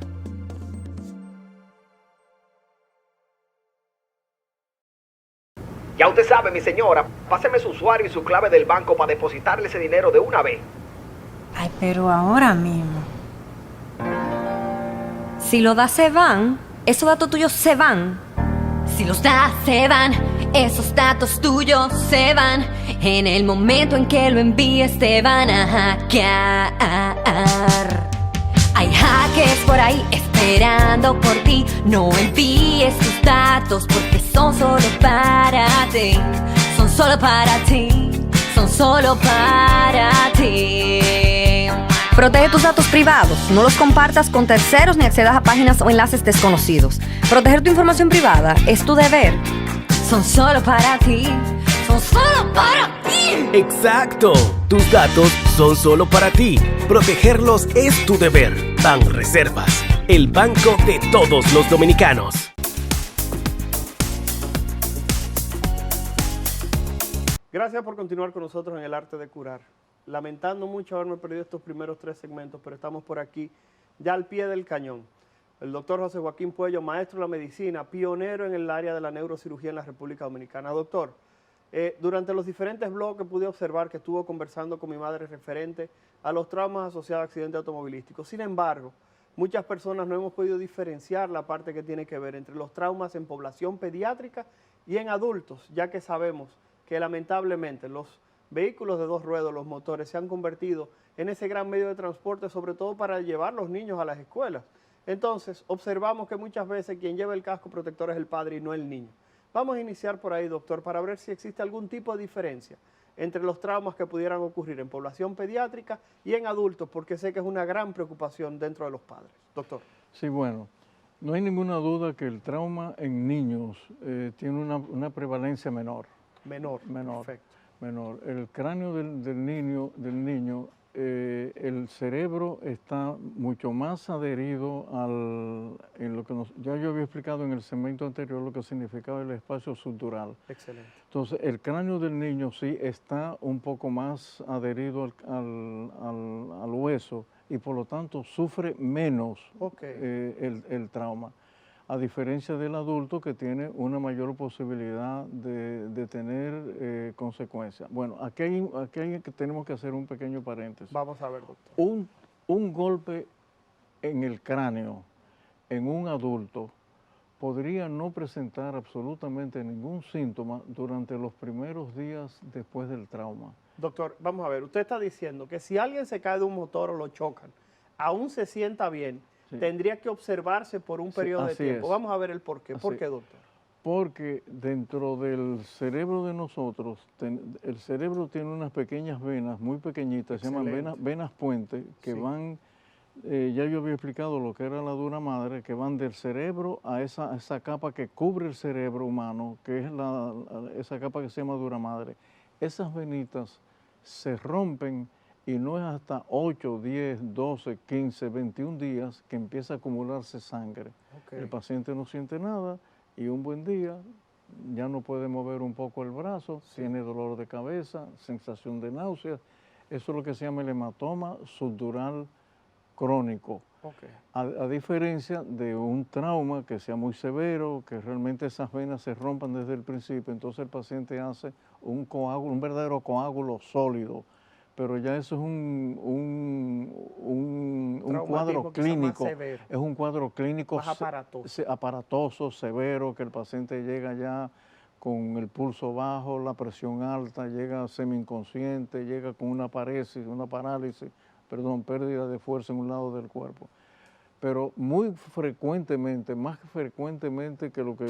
Ya usted sabe, mi señora, páseme su usuario y su clave del banco para depositarle ese dinero de una vez. Ay, pero ahora mismo. Si los das se van, esos datos tuyos se van. Si los das se van, esos datos tuyos se van. En el momento en que lo envíes te van a hackear. Hay hackers por ahí esperando por ti. No envíes tus datos porque son solo para ti. Son solo para ti. Son solo para ti. Protege tus datos privados, no los compartas con terceros ni accedas a páginas o enlaces desconocidos. Proteger tu información privada es tu deber. Son solo para ti. Son solo para ti. ¡Exacto! Tus datos son solo para ti. Protegerlos es tu deber. Banreservas, el banco de todos los dominicanos. Gracias por continuar con nosotros en el arte de curar. Lamentando mucho haberme perdido estos primeros 3 segmentos, pero estamos por aquí, ya al pie del cañón. El doctor José Joaquín Puello, maestro de la medicina, pionero en el área de la neurocirugía en la República Dominicana. Doctor, durante los diferentes bloques pude observar que estuvo conversando con mi madre referente a los traumas asociados a accidentes automovilísticos. Sin embargo, muchas personas no hemos podido diferenciar la parte que tiene que ver entre los traumas en población pediátrica y en adultos, ya que sabemos que lamentablemente los vehículos de 2 ruedas, los motores, se han convertido en ese gran medio de transporte, sobre todo para llevar los niños a las escuelas. Entonces, observamos que muchas veces quien lleva el casco protector es el padre y no el niño. Vamos a iniciar por ahí, doctor, para ver si existe algún tipo de diferencia entre los traumas que pudieran ocurrir en población pediátrica y en adultos, porque sé que es una gran preocupación dentro de los padres. Doctor. Sí, bueno, no hay ninguna duda que el trauma en niños tiene una prevalencia menor. Menor. Perfecto. Menor. El cráneo del niño, el el cerebro está mucho más adherido en lo que ya yo había explicado en el segmento anterior lo que significaba el espacio subdural. Excelente. Entonces, el cráneo del niño sí está un poco más adherido al hueso y por lo tanto sufre menos el trauma, a diferencia del adulto que tiene una mayor posibilidad de tener consecuencias. Bueno, aquí tenemos que hacer un pequeño paréntesis. Vamos a ver, doctor. Un golpe en el cráneo en un adulto podría no presentar absolutamente ningún síntoma durante los primeros días después del trauma. Doctor, vamos a ver, usted está diciendo que si alguien se cae de un motor o lo chocan, aún se sienta bien, tendría que observarse por un periodo de tiempo. Vamos a ver el por qué. ¿Por qué, doctor? Porque dentro del cerebro de nosotros, el cerebro tiene unas pequeñas venas muy pequeñitas, se llaman venas puente, que van, ya yo había explicado lo que era la dura madre, que van del cerebro a esa capa que cubre el cerebro humano, que es esa capa que se llama dura madre. Esas venitas se rompen y no es hasta 8, 10, 12, 15, 21 días que empieza a acumularse sangre. El paciente no siente nada y un buen día ya no puede mover un poco el brazo, tiene dolor de cabeza, sensación de náuseas. Eso es lo que se llama el hematoma subdural crónico. A diferencia de un trauma que sea muy severo, que realmente esas venas se rompan desde el principio, entonces el paciente hace un verdadero coágulo sólido. Pero ya eso es un cuadro clínico, es un cuadro clínico aparatoso, severo, que el paciente llega ya con el pulso bajo, la presión alta, llega semi-inconsciente, llega con una parálisis, pérdida de fuerza en un lado del cuerpo. Pero muy frecuentemente, más frecuentemente que lo que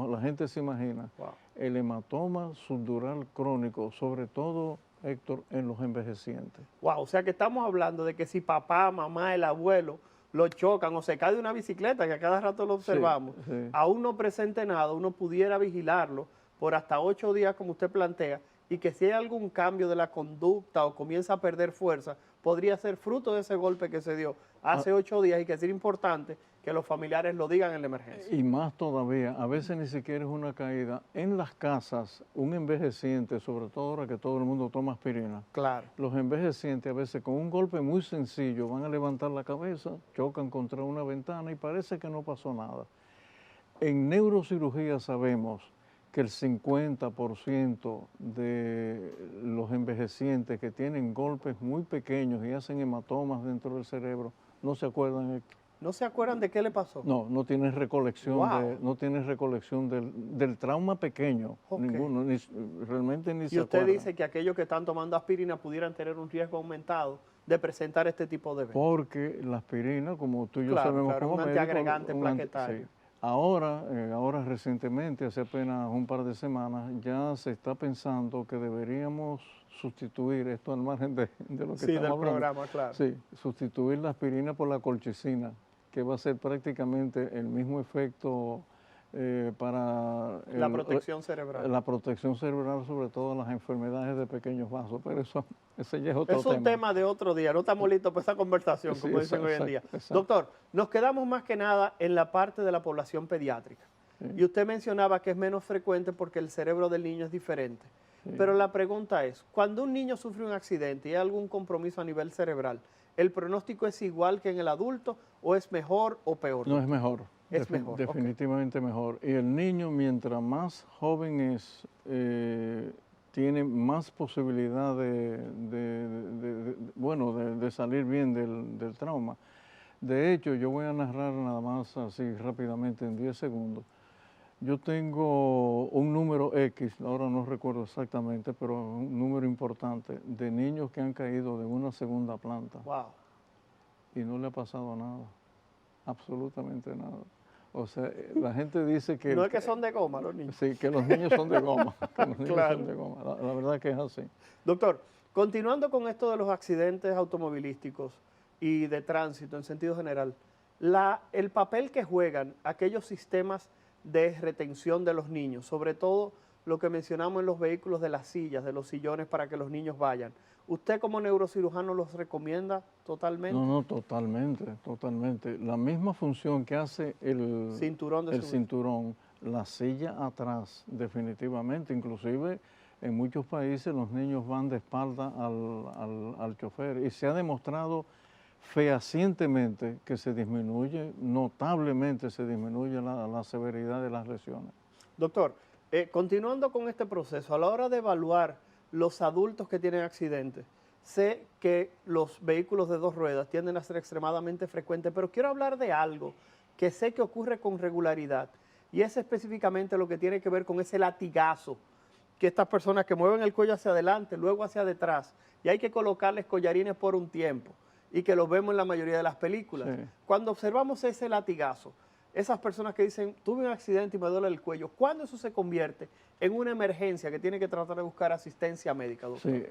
la gente se imagina, el hematoma subdural crónico, sobre todo, Héctor, en los envejecientes. Wow, o sea que estamos hablando de que si papá, mamá, el abuelo lo chocan o se cae de una bicicleta, que a cada rato lo observamos, aún no presente nada, uno pudiera vigilarlo por hasta 8 días, como usted plantea, y que si hay algún cambio de la conducta o comienza a perder fuerza, podría ser fruto de ese golpe que se dio hace 8 días y que es importante que los familiares lo digan en la emergencia. Y más todavía, a veces ni siquiera es una caída. En las casas, un envejeciente, sobre todo ahora que todo el mundo toma aspirina, los envejecientes a veces con un golpe muy sencillo van a levantar la cabeza, chocan contra una ventana y parece que no pasó nada. En neurocirugía sabemos que el 50% de los envejecientes que tienen golpes muy pequeños y hacen hematomas dentro del cerebro no se acuerdan. ¿No se acuerdan de qué le pasó? No, no tienen recolección, del trauma pequeño, ninguno, realmente ni se acuerdan. Y usted dice que aquellos que están tomando aspirina pudieran tener un riesgo aumentado de presentar este tipo de eventos. Porque la aspirina, como tú y yo sabemos como un antiagregante plaquetario. Sí. Ahora recientemente, hace apenas un par de semanas, ya se está pensando que deberíamos sustituir esto al margen de lo que estamos hablando. Programa, claro. Sí, sustituir la aspirina por la colchicina, que va a ser prácticamente el mismo efecto para la protección cerebral. La protección cerebral, sobre todo en las enfermedades de pequeños vasos, pero ese ya es otro tema. Es un tema de otro día, no estamos listos para esa conversación, como dicen hoy en día. Exacto. Doctor, nos quedamos más que nada en la parte de la población pediátrica. Y usted mencionaba que es menos frecuente porque el cerebro del niño es diferente. Pero la pregunta es, cuando un niño sufre un accidente y hay algún compromiso a nivel cerebral, ¿el pronóstico es igual que en el adulto o es mejor o peor? No, es mejor. Es mejor. Definitivamente mejor. Y el niño, mientras más joven es, tiene más posibilidad de salir bien del trauma. De hecho, yo voy a narrar nada más así rápidamente en 10 segundos. Yo tengo un número X, ahora no recuerdo exactamente, pero un número importante de niños que han caído de una segunda planta. Wow. Y no le ha pasado nada, absolutamente nada. O sea, la gente dice que... No es que son de goma los niños. Sí, que los niños son de goma. Que los niños claro. son de goma. La verdad que es así. Doctor, continuando con esto de los accidentes automovilísticos y de tránsito en sentido general, el papel que juegan aquellos sistemas de retención de los niños, sobre todo lo que mencionamos en los vehículos de las sillas, de los sillones para que los niños vayan. ¿Usted como neurocirujano los recomienda totalmente? No, totalmente, totalmente. La misma función que hace el cinturón, la silla atrás, definitivamente. Inclusive en muchos países los niños van de espalda al chofer y se ha demostrado fehacientemente que se disminuye, notablemente se disminuye la severidad de las lesiones. Doctor, continuando con este proceso, a la hora de evaluar los adultos que tienen accidentes, sé que los vehículos de 2 ruedas tienden a ser extremadamente frecuentes, pero quiero hablar de algo que sé que ocurre con regularidad, y es específicamente lo que tiene que ver con ese latigazo, que estas personas que mueven el cuello hacia adelante, luego hacia detrás, y hay que colocarles collarines por un tiempo, y que los vemos en la mayoría de las películas. Sí. Cuando observamos ese latigazo, esas personas que dicen, tuve un accidente y me duele el cuello, ¿cuándo eso se convierte en una emergencia que tiene que tratar de buscar asistencia médica, doctor? Sí,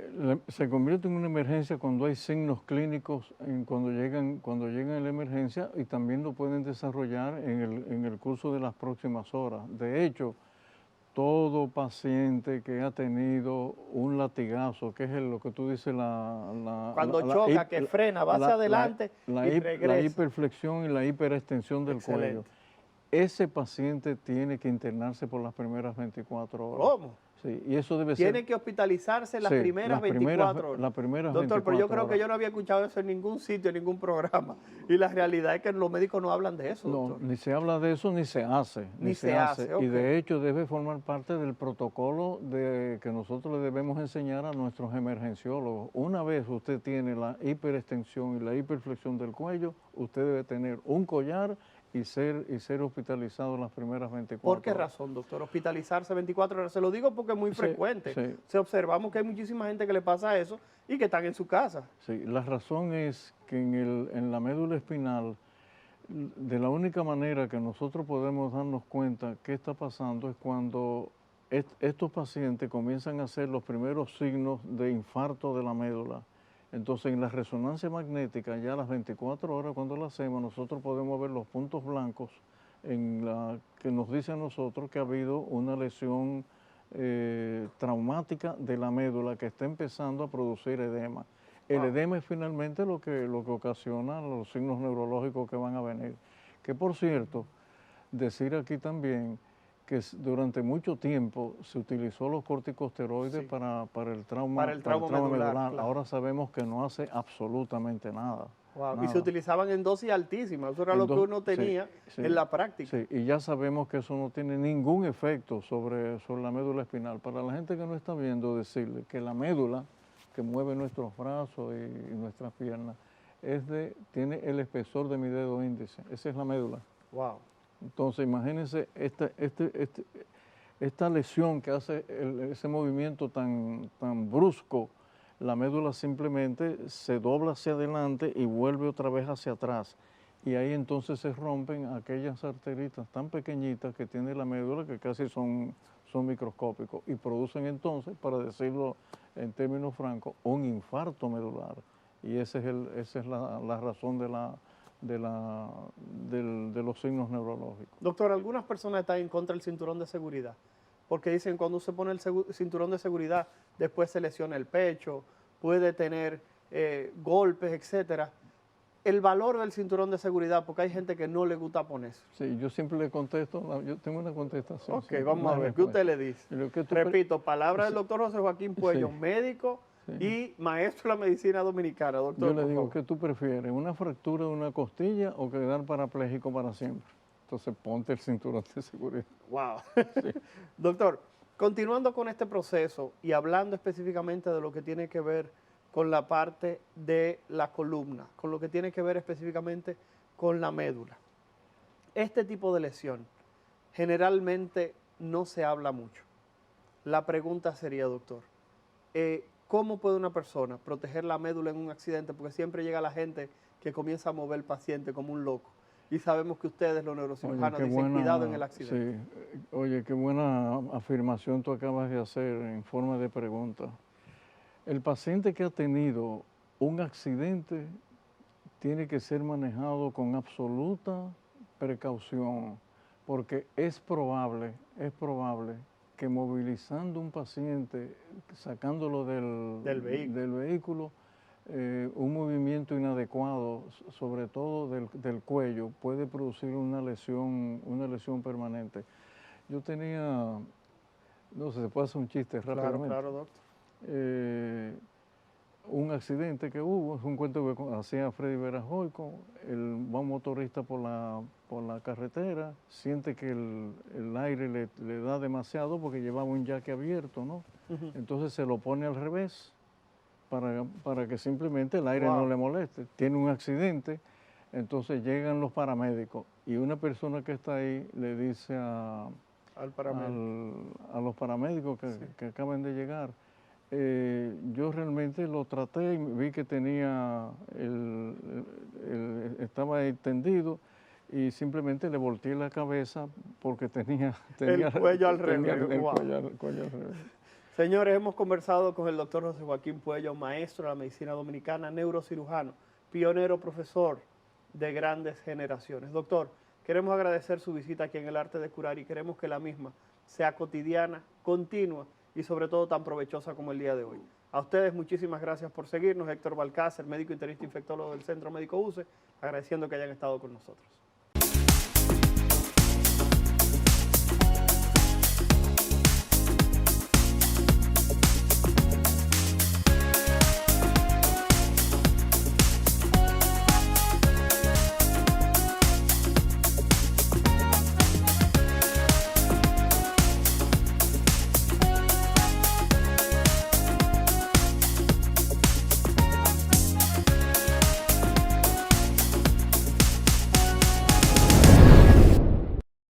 se convierte en una emergencia cuando hay signos clínicos, cuando llegan a la emergencia, y también lo pueden desarrollar en el curso de las próximas horas. De hecho, todo paciente que ha tenido un latigazo, que es lo que tú dices, cuando choca, que frena, va hacia adelante y regresa. La hiperflexión y la hiperextensión del cuello. Ese paciente tiene que internarse por las primeras 24 horas. ¿Cómo? Sí, y eso debe Tiene que hospitalizarse las primeras 24 horas. Las primeras Doctor, 24 pero yo creo horas. que yo no había escuchado eso en ningún sitio, en ningún programa. Y la realidad es que los médicos no hablan de eso, doctor. No, ni se habla de eso, ni se hace. Ni se hace. Y de hecho debe formar parte del protocolo que nosotros le debemos enseñar a nuestros emergenciólogos. Una vez usted tiene la hiperextensión y la hiperflexión del cuello, usted debe tener un collar y ser hospitalizado las primeras 24 horas. ¿Por qué razón, doctor? Hospitalizarse 24 horas. Se lo digo porque es muy frecuente. Sí. Se observamos que hay muchísima gente que le pasa eso y que están en su casa. Sí, la razón es que en la médula espinal, de la única manera que nosotros podemos darnos cuenta qué está pasando es cuando estos pacientes comienzan a hacer los primeros signos de infarto de la médula. Entonces, en la resonancia magnética, ya a las 24 horas cuando la hacemos, nosotros podemos ver los puntos blancos que nos dicen a nosotros que ha habido una lesión traumática de la médula que está empezando a producir edema. El edema es finalmente lo que ocasiona los signos neurológicos que van a venir. Que, por cierto, decir aquí también que durante mucho tiempo se utilizó los corticosteroides para el trauma medular. Claro. Ahora sabemos que no hace absolutamente nada. Wow. Nada. Y se utilizaban en dosis altísimas, eso era lo que uno tenía en la práctica. Sí, y ya sabemos que eso no tiene ningún efecto sobre la médula espinal. Para la gente que no está viendo, decirle que la médula que mueve nuestros brazos y nuestras piernas tiene el espesor de mi dedo índice. Esa es la médula. Wow. Entonces, imagínense esta lesión que hace ese movimiento tan brusco. La médula simplemente se dobla hacia adelante y vuelve otra vez hacia atrás. Y ahí entonces se rompen aquellas arteritas tan pequeñitas que tiene la médula, que casi son microscópicos, y producen entonces, para decirlo en términos francos, un infarto medular. Y esa es la razón de los signos neurológicos. Doctor, algunas personas están en contra del cinturón de seguridad, porque dicen cuando se pone el cinturón de seguridad, después se lesiona el pecho, puede tener golpes, etcétera. El valor del cinturón de seguridad, porque hay gente que no le gusta ponerse. Sí, yo siempre le contesto, yo tengo una contestación. Ok, vamos a ver, ¿qué usted le dice? Repito, palabra del doctor José Joaquín Puello, sí, médico y maestro de la medicina dominicana, doctor. Yo le digo, ¿qué tú prefieres? ¿Una fractura de una costilla o quedar parapléjico para siempre? Entonces ponte el cinturón de seguridad. Wow. Sí. Doctor, continuando con este proceso y hablando específicamente de lo que tiene que ver con la parte de la columna, con lo que tiene que ver específicamente con la médula. Este tipo de lesión generalmente no se habla mucho. La pregunta sería, doctor, ¿cómo puede una persona proteger la médula en un accidente? Porque siempre llega la gente que comienza a mover al paciente como un loco. Y sabemos que ustedes, los neurocirujanos, dicen cuidado en el accidente. Sí. Oye, qué buena afirmación tú acabas de hacer en forma de pregunta. El paciente que ha tenido un accidente tiene que ser manejado con absoluta precaución, porque es probable que movilizando un paciente, sacándolo del vehículo, un movimiento inadecuado, sobre todo del cuello, puede producir una lesión permanente. Yo tenía, no sé, se puede hacer un chiste rápidamente. Claro, doctor. Un accidente que hubo, es un cuento que hacía Freddy Verajoico, va un motorista por la carretera, siente que el aire le da demasiado porque llevaba un jaque abierto, ¿no? Entonces se lo pone al revés para que simplemente el aire no le moleste. Tiene un accidente, entonces llegan los paramédicos y una persona que está ahí le dice a los paramédicos que acaban de llegar, yo realmente lo traté y vi que estaba extendido y simplemente le volteé la cabeza porque tenía el cuello al revés. El cuello al revés. Señores, hemos conversado con el doctor José Joaquín Puello, maestro de la medicina dominicana, neurocirujano, pionero, profesor de grandes generaciones. Doctor, queremos agradecer su visita aquí en El Arte de Curar y queremos que la misma sea cotidiana, continua y sobre todo tan provechosa como el día de hoy. A ustedes muchísimas gracias por seguirnos. Héctor Balcácer, médico internista infectólogo del Centro Médico UCE, agradeciendo que hayan estado con nosotros.